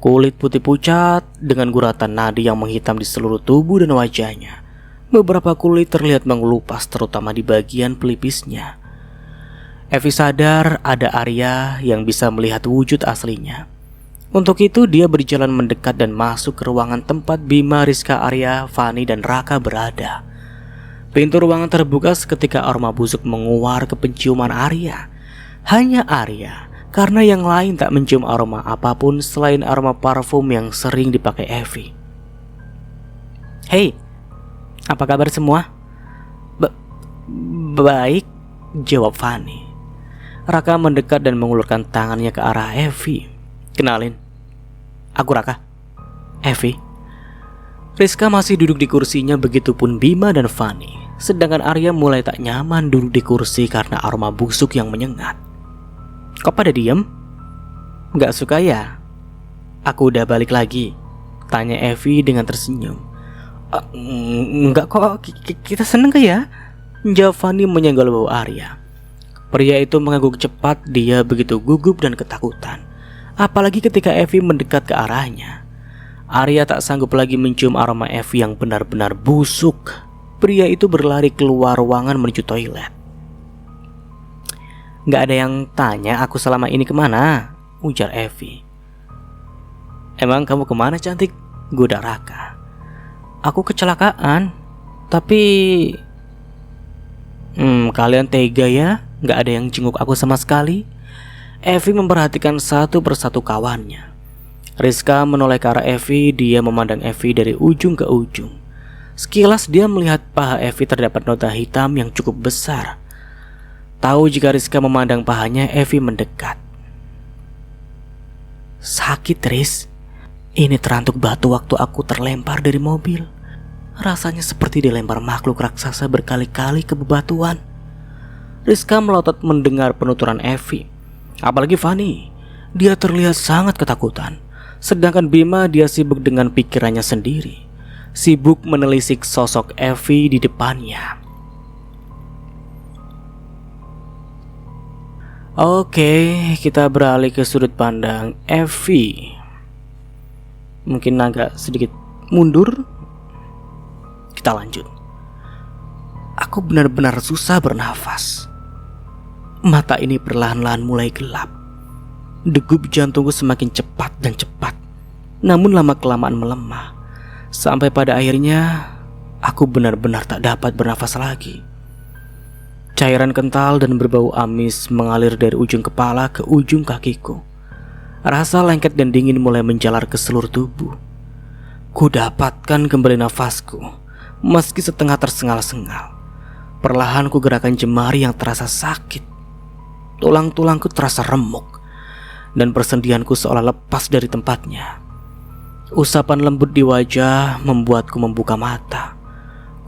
Speaker 1: Kulit putih pucat dengan guratan nadi yang menghitam di seluruh tubuh dan wajahnya. Beberapa kulit terlihat mengelupas terutama di bagian pelipisnya. Evi sadar ada Arya yang bisa melihat wujud aslinya. Untuk itu dia berjalan mendekat dan masuk ke ruangan tempat Bima, Rizka, Arya, Fanny dan Raka berada. Pintu ruangan terbuka seketika aroma busuk menguar ke penciuman Arya. Hanya Arya, karena yang lain tak mencium aroma apapun selain aroma parfum yang sering dipakai Evie. "Hei, apa kabar semua?" Baik," jawab Fanny. Raka mendekat dan mengulurkan tangannya ke arah Evie. "Kenalin, aku Raka." "Evie." Rizka masih duduk di kursinya, begitupun Bima dan Fanny. Sedangkan Arya mulai tak nyaman duduk di kursi karena aroma busuk yang menyengat. "Kok pada diem? Gak suka ya?" "Aku udah balik lagi," tanya Evie dengan tersenyum. Enggak kok, kita seneng ke ya?" jawab Fanny menyenggol bau Arya. Pria itu mengangguk cepat, dia begitu gugup dan ketakutan. Apalagi ketika Evie mendekat ke arahnya. Arya tak sanggup lagi mencium aroma Evie yang benar-benar busuk. Pria itu berlari keluar ruangan menuju toilet. "Gak ada yang tanya aku selama ini kemana?" ujar Evie. "Emang kamu kemana cantik?" goda Raka. "Aku kecelakaan. Tapi kalian tega ya, gak ada yang jenguk aku sama sekali." Evie memperhatikan satu persatu kawannya. Rizka menoleh ke arah Evie. Dia memandang Evie dari ujung ke ujung. Sekilas dia melihat paha Evie terdapat noda hitam yang cukup besar. Tahu jika Rizka memandang pahanya, Evie mendekat. "Sakit, Riz. Ini terantuk batu waktu aku terlempar dari mobil. Rasanya seperti dilempar makhluk raksasa berkali-kali ke bebatuan." Rizka melotot mendengar penuturan Evie. Apalagi Fanny, dia terlihat sangat ketakutan. Sedangkan Bima, dia sibuk dengan pikirannya sendiri, sibuk menelisik sosok Evie di depannya. Oke, kita beralih ke sudut pandang Evie. Mungkin agak sedikit mundur. Kita lanjut. Aku benar-benar susah bernafas. Mata ini perlahan-lahan mulai gelap. Degup jantungku semakin cepat dan cepat. Namun lama-kelamaan melemah. Sampai pada akhirnya aku benar-benar tak dapat bernafas lagi. Cairan kental dan berbau amis mengalir dari ujung kepala ke ujung kakiku. Rasa lengket dan dingin mulai menjalar ke seluruh tubuh. Ku dapatkan kembali nafasku, meski setengah tersengal-sengal. Perlahan ku gerakan jemari yang terasa sakit. Tulang-tulangku terasa remuk, dan persendianku seolah lepas dari tempatnya. Usapan lembut di wajah membuatku membuka mata.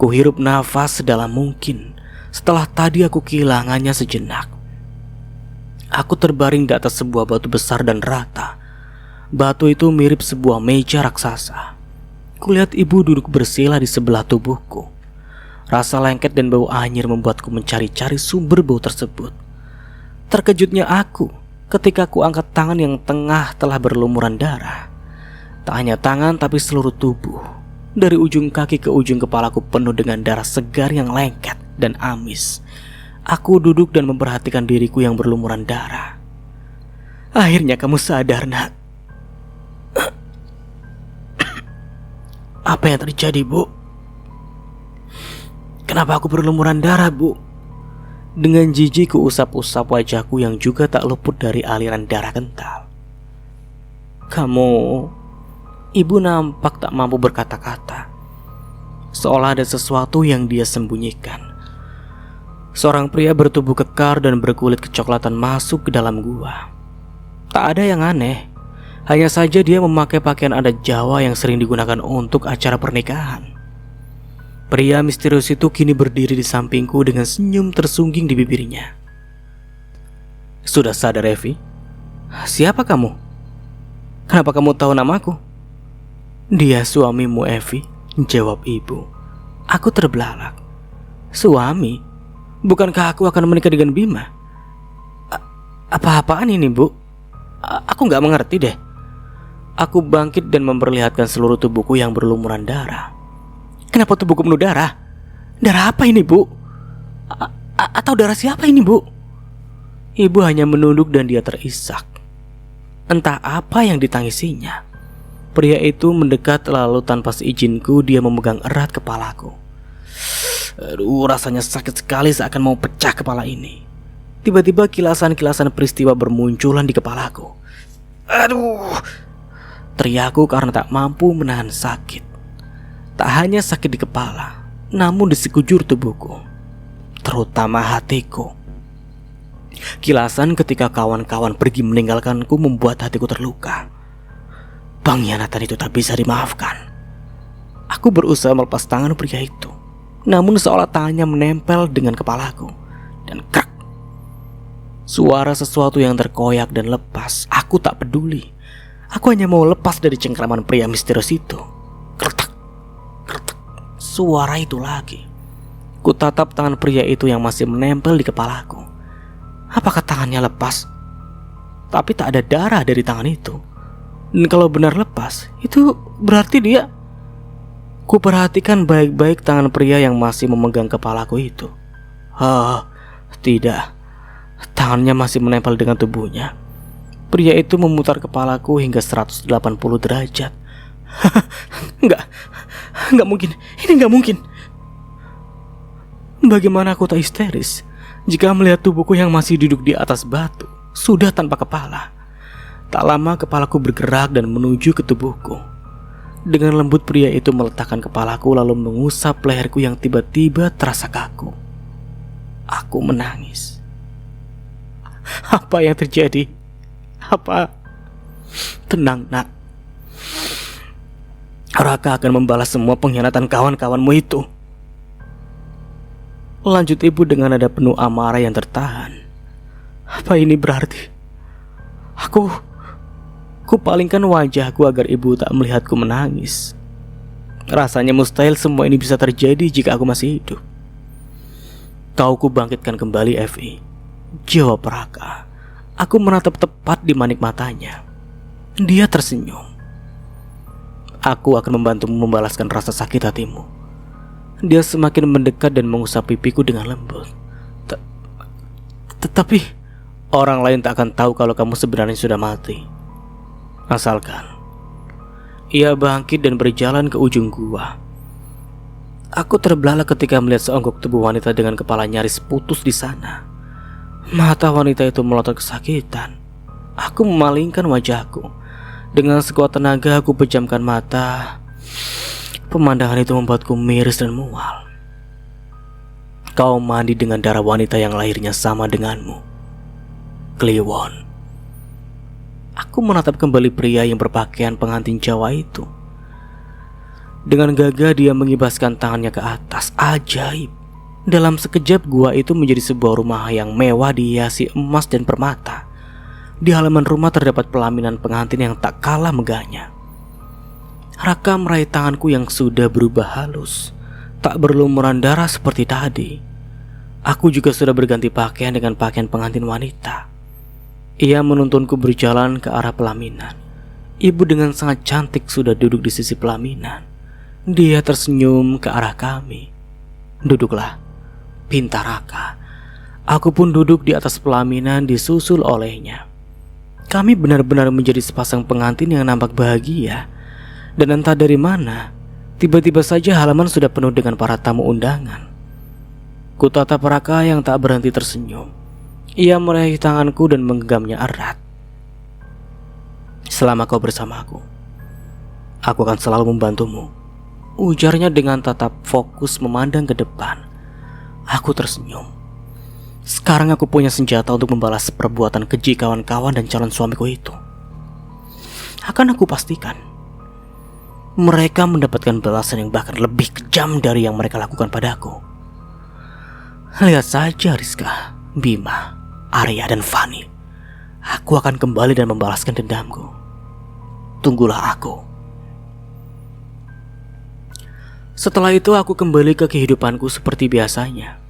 Speaker 1: Ku hirup nafas sedalam mungkin. Setelah tadi aku kehilangannya sejenak. Aku terbaring di atas sebuah batu besar dan rata. Batu itu mirip sebuah meja raksasa. Kulihat ibu duduk bersila di sebelah tubuhku. Rasa lengket dan bau anyir membuatku mencari-cari sumber bau tersebut. Terkejutnya aku ketika ku angkat tangan yang tengah telah berlumuran darah. Tak hanya tangan tapi seluruh tubuh. Dari ujung kaki ke ujung kepalaku penuh dengan darah segar yang lengket dan amis. Aku duduk dan memperhatikan diriku yang berlumuran darah. Akhirnya kamu sadar, nak. Apa yang terjadi, Bu? Kenapa aku berlumuran darah, Bu? Dengan jijik ku usap-usap wajahku yang juga tak luput dari aliran darah kental. Kamu... Ibu nampak tak mampu berkata-kata. Seolah ada sesuatu yang dia sembunyikan. Seorang pria bertubuh kekar dan berkulit kecoklatan masuk ke dalam gua. Tak ada yang aneh. Hanya saja dia memakai pakaian adat Jawa yang sering digunakan untuk acara pernikahan. Pria misterius itu kini berdiri di sampingku dengan senyum tersungging di bibirnya. Sudah sadar, Evie? Siapa kamu? Kenapa kamu tahu namaku? Dia suamimu, Evie, jawab ibu. Aku terbelalak. Suami? Bukankah aku akan menikah dengan Bima? Apa-apaan ini, Bu? Aku gak mengerti deh. Aku bangkit dan memperlihatkan seluruh tubuhku yang berlumuran darah. Kenapa tubuhku penuh darah? Darah apa ini, Bu? Atau darah siapa ini, Bu? Ibu hanya menunduk dan dia terisak. Entah apa yang ditangisinya. Pria itu mendekat lalu tanpa seizinku dia memegang erat kepalaku. Aduh, rasanya sakit sekali seakan mau pecah kepala ini. Tiba-tiba kilasan-kilasan peristiwa bermunculan di kepalaku. Aduh! Teriakku karena tak mampu menahan sakit. Tak hanya sakit di kepala, namun di sekujur tubuhku, terutama hatiku. Kilasan ketika kawan-kawan pergi meninggalkanku membuat hatiku terluka. Pengkhianatan itu tak bisa dimaafkan. Aku berusaha melepas tangan pria itu, namun seolah tangannya menempel dengan kepalaku. Dan krak, suara sesuatu yang terkoyak dan lepas. Aku tak peduli. Aku hanya mau lepas dari cengkraman pria misterius itu. Kertak, kertak, suara itu lagi. Ku tatap tangan pria itu yang masih menempel di kepalaku. Apakah tangannya lepas? Tapi tak ada darah dari tangan itu. Dan kalau benar lepas, itu berarti dia... Ku perhatikan baik-baik tangan pria yang masih memegang kepalaku itu. Tidak. Tangannya masih menempel dengan tubuhnya. Pria itu memutar kepalaku hingga 180 derajat. Enggak mungkin. Ini enggak mungkin. Bagaimana aku tak histeris jika melihat tubuhku yang masih duduk di atas batu, sudah tanpa kepala. Tak lama kepalaku bergerak dan menuju ke tubuhku. Dengan lembut pria itu meletakkan kepalaku lalu mengusap leherku yang tiba-tiba terasa kaku. Aku menangis. Apa yang terjadi? Apa? Tenang, nak. Raka akan membalas semua pengkhianatan kawan-kawanmu itu. Lanjut ibu dengan nada penuh amarah yang tertahan. Apa ini berarti? Aku palingkan wajahku agar ibu tak melihatku menangis. Rasanya mustahil semua ini bisa terjadi jika aku masih hidup. Kau ku bangkitkan kembali, Evi, jawab Raka. Aku menatap tepat di manik matanya. Dia tersenyum. Aku akan membantumu membalaskan rasa sakit hatimu. Dia semakin mendekat dan mengusap pipiku dengan lembut. Tetapi orang lain tak akan tahu kalau kamu sebenarnya sudah mati. Asalkan ia bangkit dan berjalan ke ujung gua. Aku terbelalak ketika melihat seonggok tubuh wanita dengan kepala nyaris putus di sana. Mata wanita itu melotot kesakitan. Aku memalingkan wajahku. Dengan sekuat tenaga aku pejamkan mata. Pemandangan itu membuatku miris dan mual. Kau mandi dengan darah wanita yang lahirnya sama denganmu, Kliwon. Aku menatap kembali pria yang berpakaian pengantin Jawa itu. Dengan gagah dia mengibaskan tangannya ke atas. Ajaib. Dalam sekejap gua itu menjadi sebuah rumah yang mewah dihiasi emas dan permata. Di halaman rumah terdapat pelaminan pengantin yang tak kalah megahnya. Raka meraih tanganku yang sudah berubah halus, tak berlumuran darah seperti tadi. Aku juga sudah berganti pakaian dengan pakaian pengantin wanita. Ia menuntunku berjalan ke arah pelaminan. Ibu dengan sangat cantik sudah duduk di sisi pelaminan. Dia tersenyum ke arah kami. Duduklah, pinta Raka. Aku pun duduk di atas pelaminan disusul olehnya. Kami benar-benar menjadi sepasang pengantin yang nampak bahagia. Dan entah dari mana, tiba-tiba saja halaman sudah penuh dengan para tamu undangan. Kutatap Raka yang tak berhenti tersenyum. Ia meraih tanganku dan menggenggamnya erat. Selama kau bersamaku, aku akan selalu membantumu, ujarnya dengan tatap fokus memandang ke depan. Aku tersenyum. Sekarang aku punya senjata untuk membalas perbuatan keji kawan-kawan dan calon suamiku itu. Akan aku pastikan mereka mendapatkan balasan yang bahkan lebih kejam dari yang mereka lakukan padaku. Lihat saja Rizka, Bima, Arya dan Fani. Aku akan kembali dan membalaskan dendamku. Tunggulah aku. Setelah itu aku kembali ke kehidupanku seperti biasanya.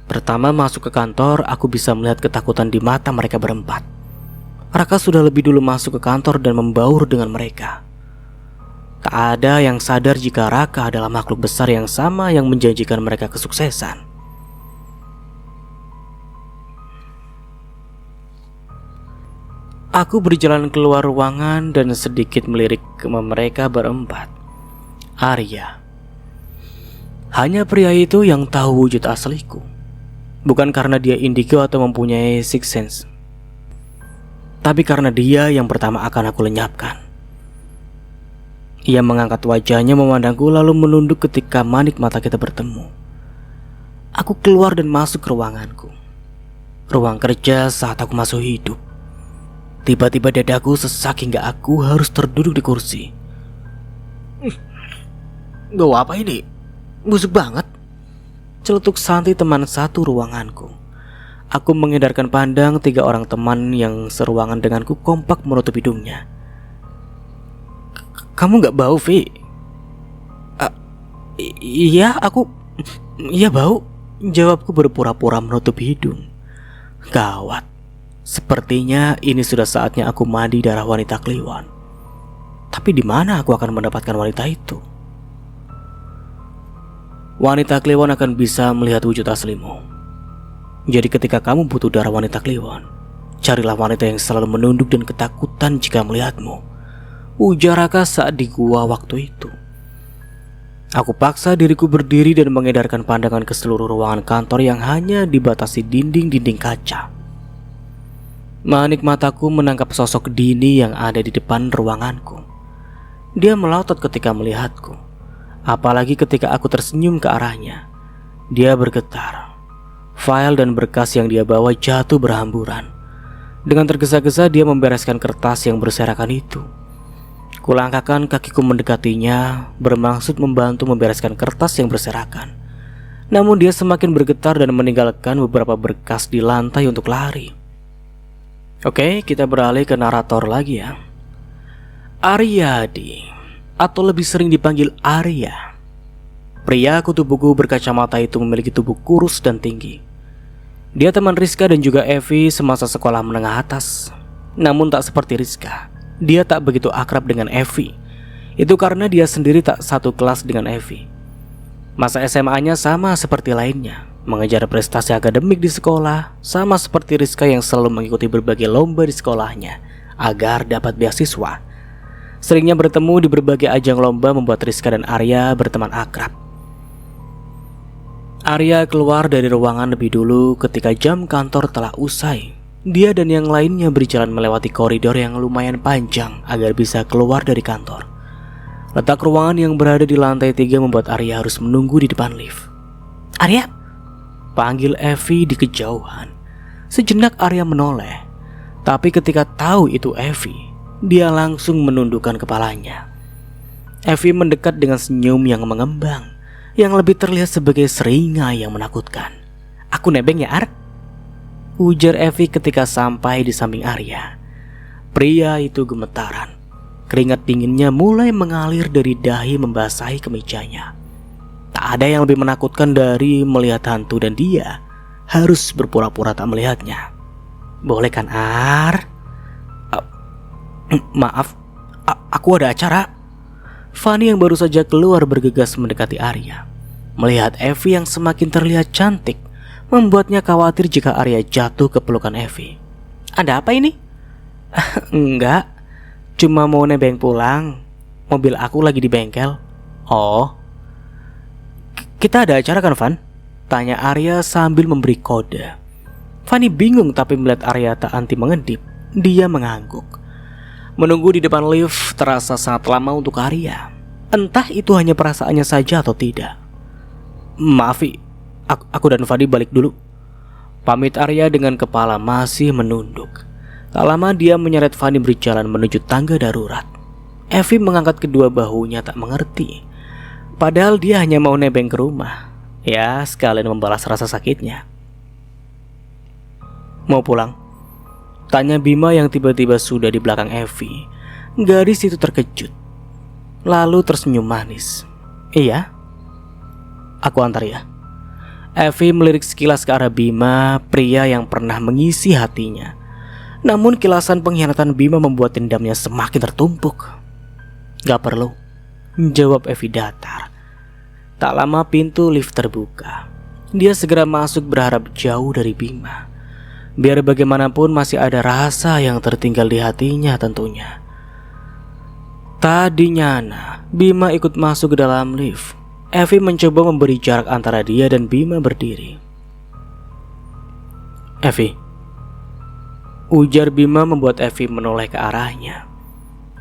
Speaker 1: Pertama masuk ke kantor, aku bisa melihat ketakutan di mata mereka berempat. Raka sudah lebih dulu masuk ke kantor dan membaur dengan mereka. Tak ada yang sadar jika Raka adalah makhluk besar yang sama yang menjanjikan mereka kesuksesan. Aku berjalan keluar ruangan dan sedikit melirik ke mereka berempat. Arya. Hanya pria itu yang tahu wujud asliku. Bukan karena dia indigo atau mempunyai sixth sense, tapi karena dia yang pertama akan aku lenyapkan. Ia mengangkat wajahnya memandangku lalu menunduk ketika manik mata kita bertemu. Aku keluar dan masuk ke ruanganku. Ruang kerja saat aku masuk hidup. Tiba-tiba dadaku sesak hingga aku harus terduduk di kursi. Bawa apa ini? Busuk banget. Celetuk Santi teman satu ruanganku. Aku mengedarkan pandang 3 orang teman yang seruangan denganku kompak menutup hidungnya. Kamu gak bau, Vi? Iya, Iya bau. Jawabku berpura-pura menutup hidung. Gawat. Sepertinya ini sudah saatnya aku mandi darah wanita Kliwon. Tapi di mana aku akan mendapatkan wanita itu? Wanita Kliwon akan bisa melihat wujud aslimu. Jadi ketika kamu butuh darah wanita Kliwon, carilah wanita yang selalu menunduk dan ketakutan jika melihatmu, ujar Raka saat di gua waktu itu. Aku paksa diriku berdiri dan mengedarkan pandangan ke seluruh ruangan kantor yang hanya dibatasi dinding-dinding kaca. Manik mataku menangkap sosok Dini yang ada di depan ruanganku. Dia melotot ketika melihatku, apalagi ketika aku tersenyum ke arahnya. Dia bergetar. File dan berkas yang dia bawa jatuh berhamburan. Dengan tergesa-gesa dia membereskan kertas yang berserakan itu. Kulangkahkan kakiku mendekatinya, bermaksud membantu membereskan kertas yang berserakan. Namun dia semakin bergetar dan meninggalkan beberapa berkas di lantai untuk lari. Oke, kita beralih ke narator lagi ya. Aryadi, atau lebih sering dipanggil Arya. Pria kutu buku berkacamata itu memiliki tubuh kurus dan tinggi. Dia teman Rizka dan juga Evi semasa sekolah menengah atas. Namun tak seperti Rizka, dia tak begitu akrab dengan Evi. Itu karena dia sendiri tak satu kelas dengan Evi. Masa SMA-nya sama seperti lainnya, mengejar prestasi akademik di sekolah, sama seperti Rizka yang selalu mengikuti berbagai lomba di sekolahnya agar dapat beasiswa. Seringnya bertemu di berbagai ajang lomba membuat Rizka dan Arya berteman akrab. Arya keluar dari ruangan lebih dulu ketika jam kantor telah usai. Dia dan yang lainnya berjalan melewati koridor yang lumayan panjang agar bisa keluar dari kantor. Letak ruangan yang berada di lantai 3 membuat Arya harus menunggu di depan lift. Arya, panggil Evi di kejauhan. Sejenak Arya menoleh, tapi ketika tahu itu Evi, dia langsung menundukkan kepalanya. Evi mendekat dengan senyum yang mengembang, yang lebih terlihat sebagai seringai yang menakutkan. Aku nebeng ya, Ar? Ujar Evi ketika sampai di samping Arya. Pria itu gemetaran. Keringat dinginnya mulai mengalir dari dahi membasahi kemejanya. Tak ada yang lebih menakutkan dari melihat hantu dan dia harus berpura-pura tak melihatnya. Boleh kan, Ar? Maaf, aku ada acara. Fanny yang baru saja keluar bergegas mendekati Arya. Melihat Evi yang semakin terlihat cantik membuatnya khawatir jika Arya jatuh ke pelukan Evi. Ada apa ini? Enggak, cuma mau nebeng pulang. Mobil aku lagi di bengkel. Oh, kita ada acara kan, Van? Tanya Arya sambil memberi kode. Fanny bingung tapi melihat Arya tak anti mengedip, dia mengangguk. Menunggu di depan lift terasa sangat lama untuk Arya. Entah itu hanya perasaannya saja atau tidak. Maaf, Aku dan Fadi balik dulu. Pamit Arya dengan kepala masih menunduk. Tak lama dia menyeret Fanny berjalan menuju tangga darurat. Evi mengangkat kedua bahunya tak mengerti. Padahal dia hanya mau nebeng ke rumah. Ya, sekalian membalas rasa sakitnya. Mau pulang? Tanya Bima yang tiba-tiba sudah di belakang Evi. Gadis itu terkejut, lalu tersenyum manis. Iya, aku antar ya. Evi melirik sekilas ke arah Bima, pria yang pernah mengisi hatinya. Namun kilasan pengkhianatan Bima membuat dendamnya semakin tertumpuk. Gak perlu, jawab Evi datar. Tak lama pintu lift terbuka. Dia segera masuk berharap jauh dari Bima. Biar bagaimanapun masih ada rasa yang tertinggal di hatinya tentunya. Tadinya Bima ikut masuk ke dalam lift. Evi mencoba memberi jarak antara dia dan Bima berdiri. Evi. Ujar Bima membuat Evi menoleh ke arahnya.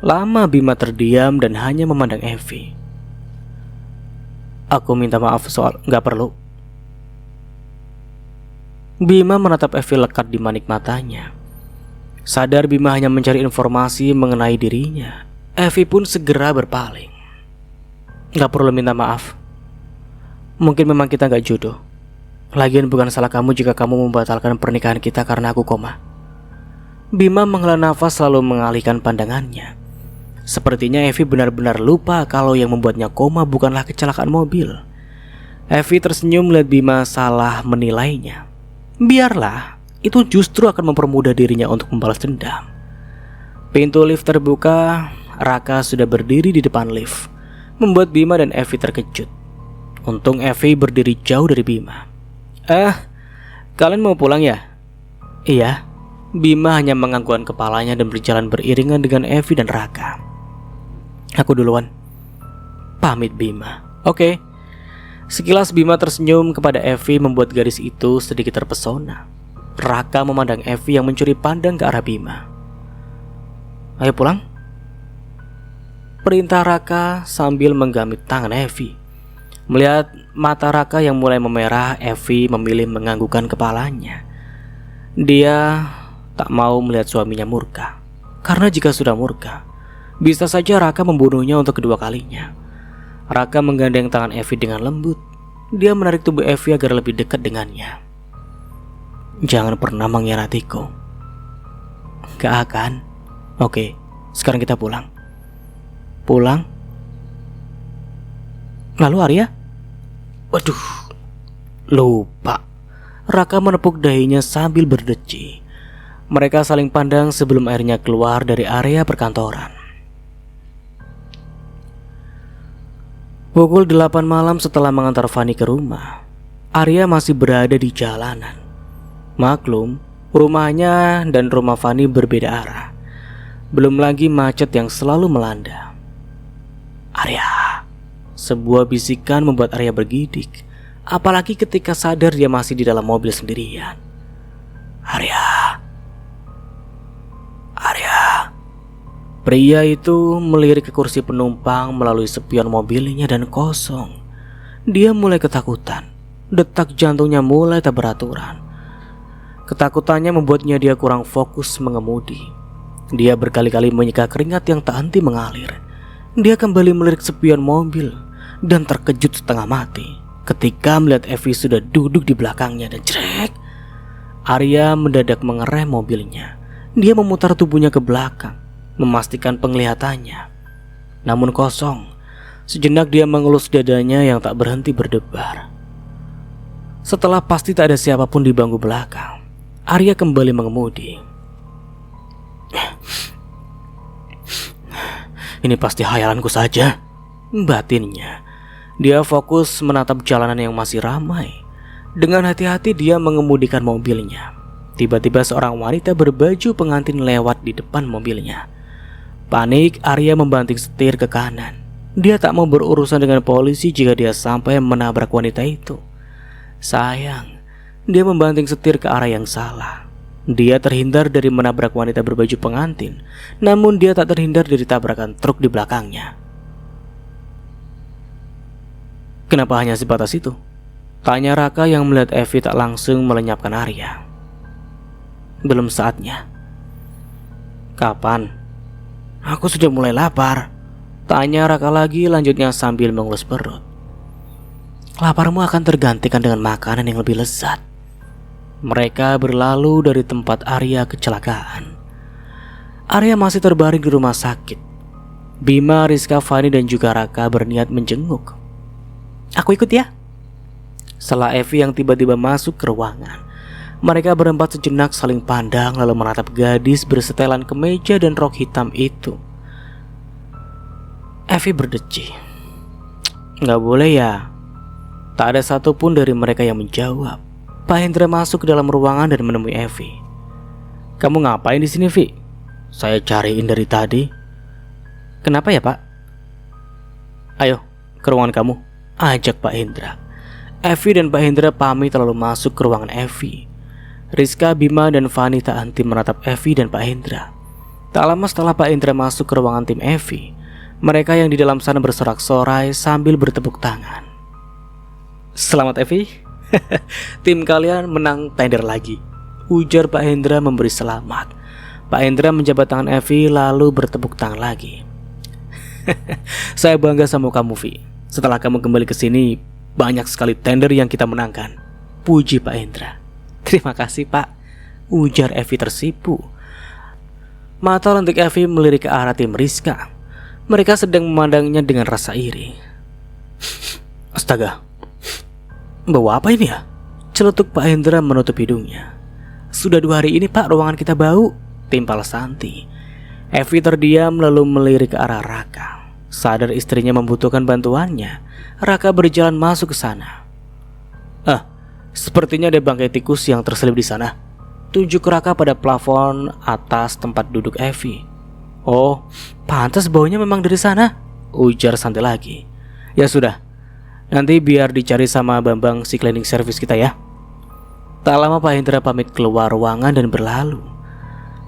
Speaker 1: Lama Bima terdiam dan hanya memandang Evi. Aku minta maaf soal gak perlu. Bima menatap Evi lekat di manik matanya. Sadar Bima hanya mencari informasi mengenai dirinya, Evi pun segera berpaling. Gak perlu minta maaf. Mungkin memang kita gak jodoh. Lagian bukan salah kamu jika kamu membatalkan pernikahan kita karena aku koma. Bima menghela nafas lalu mengalihkan pandangannya. Sepertinya Evi benar-benar lupa kalau yang membuatnya koma bukanlah kecelakaan mobil. Evi tersenyum melihat Bima salah menilainya. Biarlah, itu justru akan mempermudah dirinya untuk membalas dendam. Pintu lift terbuka, Raka sudah berdiri di depan lift, membuat Bima dan Evi terkejut. Untung Evi berdiri jauh dari Bima. Kalian mau pulang ya? Iya. Bima hanya menganggukkan kepalanya dan berjalan beriringan dengan Evi dan Raka. Aku duluan, pamit Bima. Oke. Sekilas Bima tersenyum kepada Evi membuat gadis itu sedikit terpesona. Raka memandang Evi yang mencuri pandang ke arah Bima. Ayo pulang, perintah Raka sambil menggamit tangan Evi. Melihat mata Raka yang mulai memerah, Evi memilih menganggukkan kepalanya. Dia tak mau melihat suaminya murka, karena jika sudah murka, bisa saja Raka membunuhnya untuk kedua kalinya. Raka menggandeng tangan Evi dengan lembut. Dia menarik tubuh Evi agar lebih dekat dengannya. Jangan pernah mengkhianatiku. Gak akan. Oke, sekarang kita pulang. Pulang? Lalu Arya? Waduh, lupa. Raka menepuk dahinya sambil berdeci. Mereka saling pandang sebelum akhirnya keluar dari area perkantoran. Pukul 8 malam setelah mengantar Fani ke rumah, Arya masih berada di jalanan. Maklum, rumahnya dan rumah Fani berbeda arah. Belum lagi macet yang selalu melanda. Arya, sebuah bisikan membuat Arya bergidik, apalagi ketika sadar dia masih di dalam mobil sendirian. Arya. Pria itu melirik ke kursi penumpang melalui spion mobilnya dan kosong. Dia mulai ketakutan. Detak jantungnya mulai tak beraturan. Ketakutannya membuatnya dia kurang fokus mengemudi. Dia berkali-kali menyeka keringat yang tak henti mengalir. Dia kembali melirik spion mobil dan terkejut setengah mati ketika melihat Evi sudah duduk di belakangnya dan jrek. Arya mendadak mengerem mobilnya. Dia memutar tubuhnya ke belakang, memastikan penglihatannya. Namun kosong. Sejenak dia mengelus dadanya yang tak berhenti berdebar. Setelah pasti tak ada siapapun di bangku belakang, Arya kembali mengemudi. Ini pasti khayalanku saja, batinnya. Dia fokus menatap jalanan yang masih ramai. Dengan hati-hati dia mengemudikan mobilnya. Tiba-tiba seorang wanita berbaju pengantin lewat di depan mobilnya. Panik, Arya membanting setir ke kanan. Dia tak mau berurusan dengan polisi jika dia sampai menabrak wanita itu. Sayang, dia membanting setir ke arah yang salah. Dia terhindar dari menabrak wanita berbaju pengantin, namun dia tak terhindar dari tabrakan truk di belakangnya. Kenapa hanya sebatas itu? Tanya Raka yang melihat Evi tak langsung melenyapkan Arya. Belum saatnya. Kapan? Aku sudah mulai lapar. Tanya Raka lagi lanjutnya sambil mengelus perut. Laparmu akan tergantikan dengan makanan yang lebih lezat. Mereka berlalu dari tempat Arya kecelakaan. Arya masih terbaring di rumah sakit. Bima, Rizka, Fani dan juga Raka berniat menjenguk. Aku ikut ya. Setelah Evi yang tiba-tiba masuk ke ruangan, mereka berempat sejenak saling pandang lalu menatap gadis bersetelan kemeja dan rok hitam itu. Evi berdeci. Gak boleh ya. Tak ada satupun dari mereka yang menjawab. Pak Hendra masuk ke dalam ruangan dan menemui Evi. Kamu ngapain di sini, Vi? Saya cariin dari tadi. Kenapa ya, Pak? Ayo, ke ruangan kamu, ajak Pak Hendra. Evi dan Pak Hendra pamit lalu masuk ke ruangan Evi. Rizka, Bima, dan Fani tak henti menatap Evi dan Pak Hendra. Tak lama setelah Pak Hendra masuk ke ruangan tim Evi, mereka yang di dalam sana bersorak-sorai sambil bertepuk tangan. "Selamat Evi, tim kalian menang tender lagi," ujar Pak Hendra memberi selamat. Pak Hendra menjabat tangan Evi lalu bertepuk tangan lagi. "Saya bangga sama kamu, Vi. Setelah kamu kembali ke sini, banyak sekali tender yang kita menangkan," puji Pak Hendra. "Terima kasih, Pak," ujar Evi tersipu. Mata lentik Evi melirik ke arah tim Rizka. Mereka sedang memandangnya dengan rasa iri. "Astaga, bau apa ini ya?" celetuk Pak Hendra menutup hidungnya. "Sudah 2 hari ini, Pak, ruangan kita bau," timpal Santi. Evi terdiam lalu melirik ke arah Raka. Sadar istrinya membutuhkan bantuannya, Raka berjalan masuk ke sana. Sepertinya ada bangkai tikus yang terselip di sana," tunjuk Raka pada plafon atas tempat duduk Evi. "Oh, pantas baunya memang dari sana," ujar Santi lagi. "Ya sudah, nanti biar dicari sama Bambang si cleaning service kita ya." Tak lama Pak Hendra pamit keluar ruangan dan berlalu.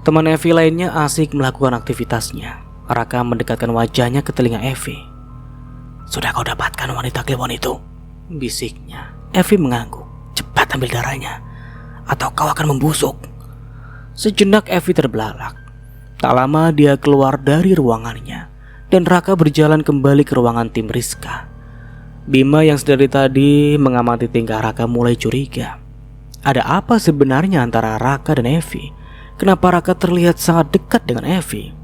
Speaker 1: Teman Evi lainnya asik melakukan aktivitasnya. Raka mendekatkan wajahnya ke telinga Evi. "Sudah kau dapatkan wanita Kliwon itu?" bisiknya. Evi mengangguk. "Cepat ambil darahnya, atau kau akan membusuk." Sejenak Evi terbelalak. Tak lama dia keluar dari ruangannya, dan Raka berjalan kembali ke ruangan tim Rizka. Bima yang sedari tadi mengamati tingkah Raka mulai curiga. Ada apa sebenarnya antara Raka dan Evi? Kenapa Raka terlihat sangat dekat dengan Evi?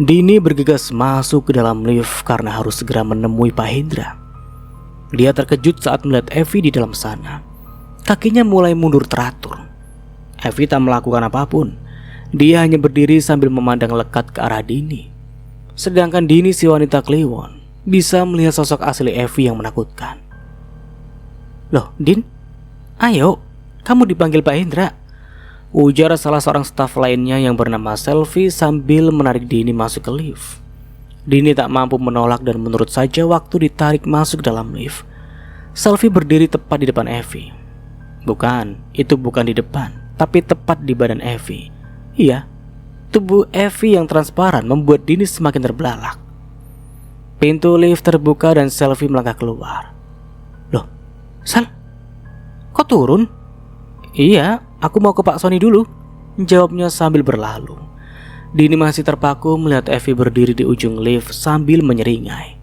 Speaker 1: Dini bergegas masuk ke dalam lift karena harus segera menemui Pak Hendra. Dia terkejut saat melihat Evi di dalam sana. Kakinya mulai mundur teratur. Evi tak melakukan apapun. Dia hanya berdiri sambil memandang lekat ke arah Dini. Sedangkan Dini si wanita Kliwon bisa melihat sosok asli Evi yang menakutkan. "Loh, Din? Ayo, kamu dipanggil Pak Hendra," ujar salah seorang staf lainnya yang bernama Selvi sambil menarik Dini masuk ke lift. Dini tak mampu menolak dan menurut saja waktu ditarik masuk dalam lift. Selvi berdiri tepat di depan Evi. Itu bukan di depan, tapi tepat di badan Evi. Iya, tubuh Evi yang transparan membuat Dini semakin terbelalak. Pintu lift terbuka dan Selvi melangkah keluar. "Loh, Sel, kok turun?" "Iya, aku mau ke Pak Sony dulu," jawabnya sambil berlalu. Dini masih terpaku melihat Evi berdiri di ujung lift sambil menyeringai.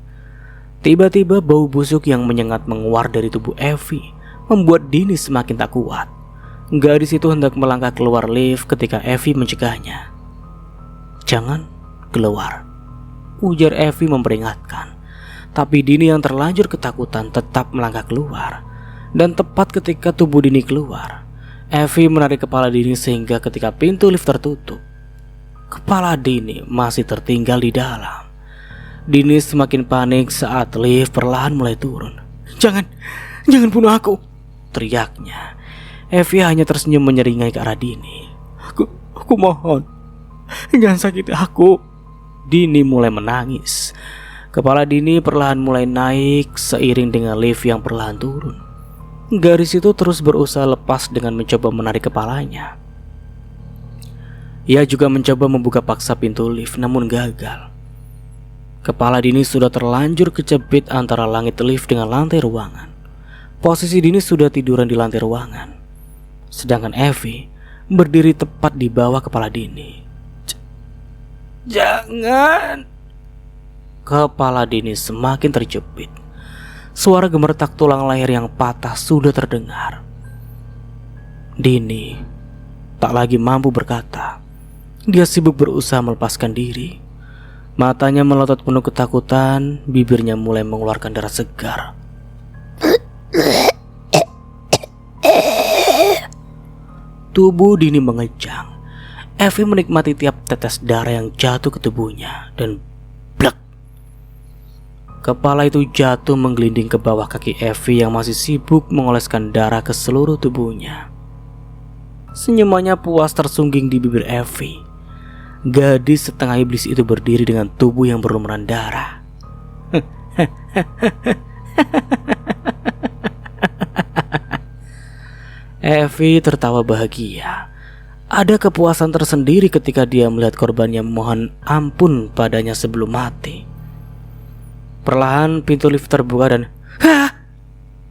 Speaker 1: Tiba-tiba bau busuk yang menyengat menguar dari tubuh Evi membuat Dini semakin tak kuat. Gadis itu hendak melangkah keluar lift ketika Evi mencegahnya. "Jangan keluar," ujar Evi memperingatkan. Tapi Dini yang terlanjur ketakutan tetap melangkah keluar. Dan tepat ketika tubuh Dini keluar, Evi menarik kepala Dini sehingga ketika pintu lift tertutup, kepala Dini masih tertinggal di dalam. Dini semakin panik saat lift perlahan mulai turun. Jangan bunuh aku," teriaknya. Evi hanya tersenyum menyeringai ke arah Dini. Aku mohon, jangan sakiti aku." Dini mulai menangis. Kepala Dini perlahan mulai naik seiring dengan lift yang perlahan turun. Gadis itu terus berusaha lepas dengan mencoba menarik kepalanya. Ia juga mencoba membuka paksa pintu lift namun gagal. Kepala Dini sudah terlanjur kejepit antara langit lift dengan lantai ruangan. Posisi Dini sudah tiduran di lantai ruangan. Sedangkan Evi berdiri tepat di bawah kepala Dini. "Jangan!" Kepala Dini semakin terjepit. Suara gemeretak tulang leher yang patah sudah terdengar. Dini tak lagi mampu berkata. Dia sibuk berusaha melepaskan diri. Matanya melotot penuh ketakutan, bibirnya mulai mengeluarkan darah segar. Tubuh Dini mengejang. Evi menikmati tiap tetes darah yang jatuh ke tubuhnya dan blek. Kepala itu jatuh menggelinding ke bawah kaki Evi yang masih sibuk mengoleskan darah ke seluruh tubuhnya. Senyumannya puas tersungging di bibir Evi. Gadis setengah iblis itu berdiri dengan tubuh yang berlumuran darah. Evi tertawa bahagia. Ada kepuasan tersendiri ketika dia melihat korbannya memohon ampun padanya sebelum mati. Perlahan pintu lift terbuka dan "Hah!"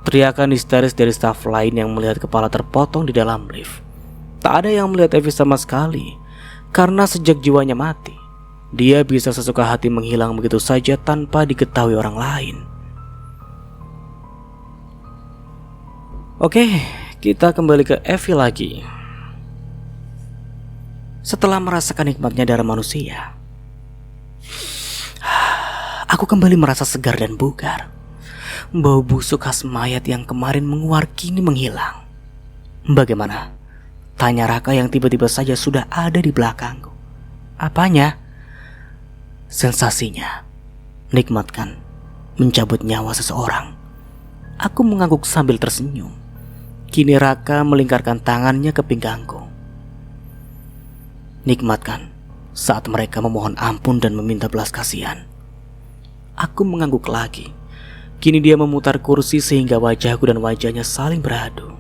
Speaker 1: teriakan histeris dari staf lain yang melihat kepala terpotong di dalam lift. Tak ada yang melihat Evi sama sekali, karena sejak jiwanya mati, dia bisa sesuka hati menghilang begitu saja tanpa diketahui orang lain. Oke, kita kembali ke Evi lagi. Setelah merasakan nikmatnya darah manusia, aku kembali merasa segar dan bugar. Bau busuk khas mayat yang kemarin menguar kini menghilang. Bagaimana? Tanya Raka yang tiba-tiba saja sudah ada di belakangku. Apanya? Sensasinya. Nikmatkan mencabut nyawa seseorang. Aku mengangguk sambil tersenyum. Kini Raka melingkarkan tangannya ke pinggangku. Nikmatkan saat mereka memohon ampun dan meminta belas kasihan. Aku mengangguk lagi. Kini dia memutar kursi sehingga wajahku dan wajahnya saling beradu.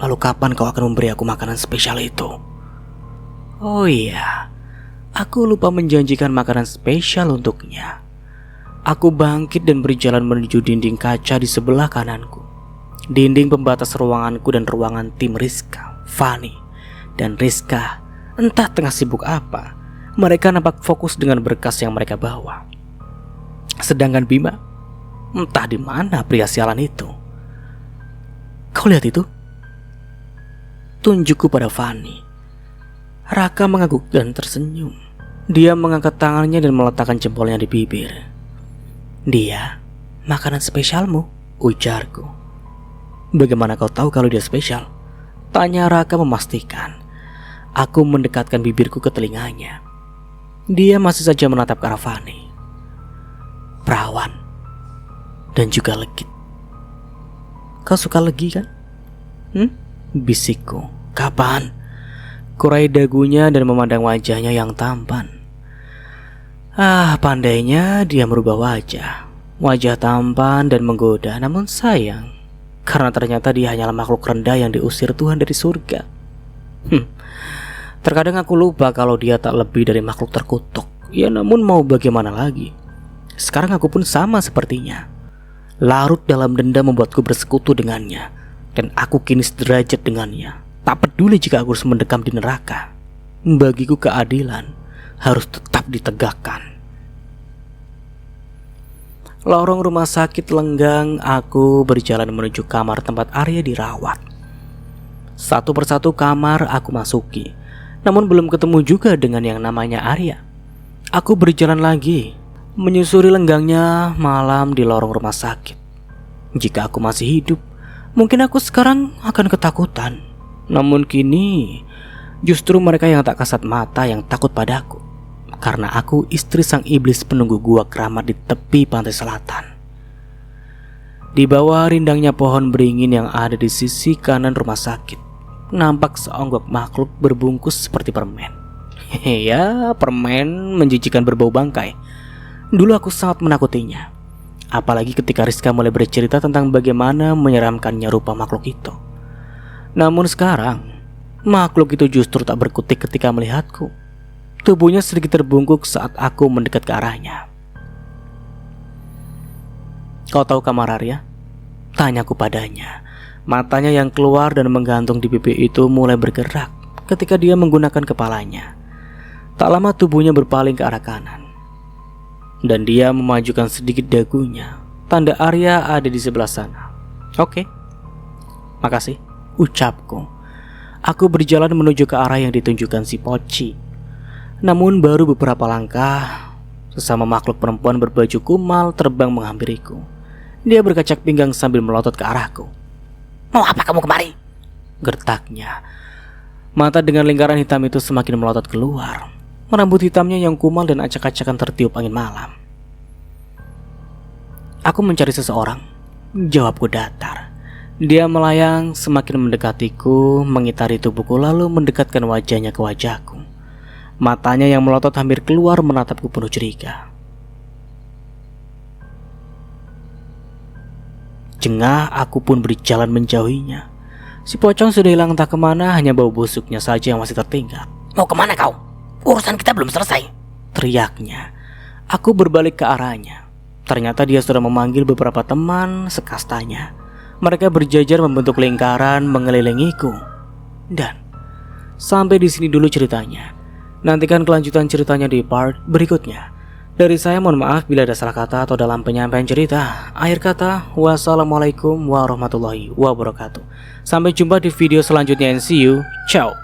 Speaker 1: Lalu kapan kau akan memberi aku makanan spesial itu? Oh iya, aku lupa menjanjikan makanan spesial untuknya. Aku bangkit dan berjalan menuju dinding kaca di sebelah kananku. Dinding pembatas ruanganku dan ruangan tim Rizka, Fani, dan Rizka. Entah tengah sibuk apa, mereka nampak fokus dengan berkas yang mereka bawa. Sedangkan Bima, entah di mana pria sialan itu. Kau lihat itu? Tunjukku pada Fani. Raka mengangguk dan tersenyum. Dia mengangkat tangannya dan meletakkan jempolnya di bibir. Dia, makanan spesialmu, ujarku. Bagaimana kau tahu kalau dia spesial? Tanya Raka memastikan. Aku mendekatkan bibirku ke telinganya. Dia masih saja menatap ke arah Fani. Perawan dan juga legit. Kau suka legi kan? Bisikku. Kapan? Kurai dagunya dan memandang wajahnya yang tampan. Pandainya dia merubah wajah. Wajah tampan dan menggoda, namun sayang, karena ternyata dia hanyalah makhluk rendah yang diusir Tuhan dari surga. Terkadang aku lupa kalau dia tak lebih dari makhluk terkutuk. Ya namun mau bagaimana lagi? Sekarang aku pun sama sepertinya. Larut dalam dendam membuatku bersekutu dengannya. Dan aku kini sederajat dengannya. Tak peduli jika aku harus mendekam di neraka. Bagiku keadilan harus tetap ditegakkan. Lorong rumah sakit lenggang, aku berjalan menuju kamar tempat Arya dirawat. Satu persatu kamar aku masuki. Namun belum ketemu juga dengan yang namanya Arya. Aku berjalan lagi, menyusuri lenggangnya malam di lorong rumah sakit. Jika aku masih hidup, mungkin aku sekarang akan ketakutan. Namun kini, justru mereka yang tak kasat mata yang takut padaku. Karena aku istri sang iblis penunggu gua keramat di tepi pantai selatan. Di bawah rindangnya pohon beringin yang ada di sisi kanan rumah sakit, nampak seonggok makhluk berbungkus seperti permen. Ya, permen menjijikan berbau bangkai. Dulu aku sangat menakutinya. Apalagi ketika Rizka mulai bercerita tentang bagaimana menyeramkannya rupa makhluk itu. Namun sekarang, makhluk itu justru tak berkutik ketika melihatku. Tubuhnya sedikit terbungkuk saat aku mendekat ke arahnya. Kau tahu kamar Arya? Tanyaku padanya. Matanya yang keluar dan menggantung di pipi itu mulai bergerak ketika dia menggunakan kepalanya. Tak lama tubuhnya berpaling ke arah kanan. Dan dia memajukan sedikit dagunya. Tanda Arya ada di sebelah sana. Oke. Makasih, ucapku. Aku berjalan menuju ke arah yang ditunjukkan si Poci. Namun baru beberapa langkah, sesama makhluk perempuan berbaju kumal terbang menghampiriku. Dia berkacak pinggang sambil melotot ke arahku. Mau apa kamu kemari? Gertaknya. Mata dengan lingkaran hitam itu semakin melotot keluar. Rambut hitamnya yang kumal dan acak-acakan tertiup angin malam. Aku mencari seseorang. Jawabku datar. Dia melayang semakin mendekatiku, mengitari tubuhku lalu mendekatkan wajahnya ke wajahku. Matanya yang melotot hampir keluar menatapku penuh curiga. Jengah aku pun berjalan menjauhinya. Si pocong sudah hilang entah kemana, hanya bau busuknya saja yang masih tertinggal.
Speaker 2: Mau kemana kau? Urusan kita belum selesai,
Speaker 1: teriaknya. Aku berbalik ke arahnya. Ternyata dia sudah memanggil beberapa teman sekastanya. Mereka berjajar membentuk lingkaran mengelilingiku. Dan sampai di sini dulu ceritanya. Nantikan kelanjutan ceritanya di part berikutnya. Dari saya mohon maaf bila ada salah kata atau dalam penyampaian cerita. Akhir kata, wassalamualaikum warahmatullahi wabarakatuh. Sampai jumpa di video selanjutnya and see you. Ciao.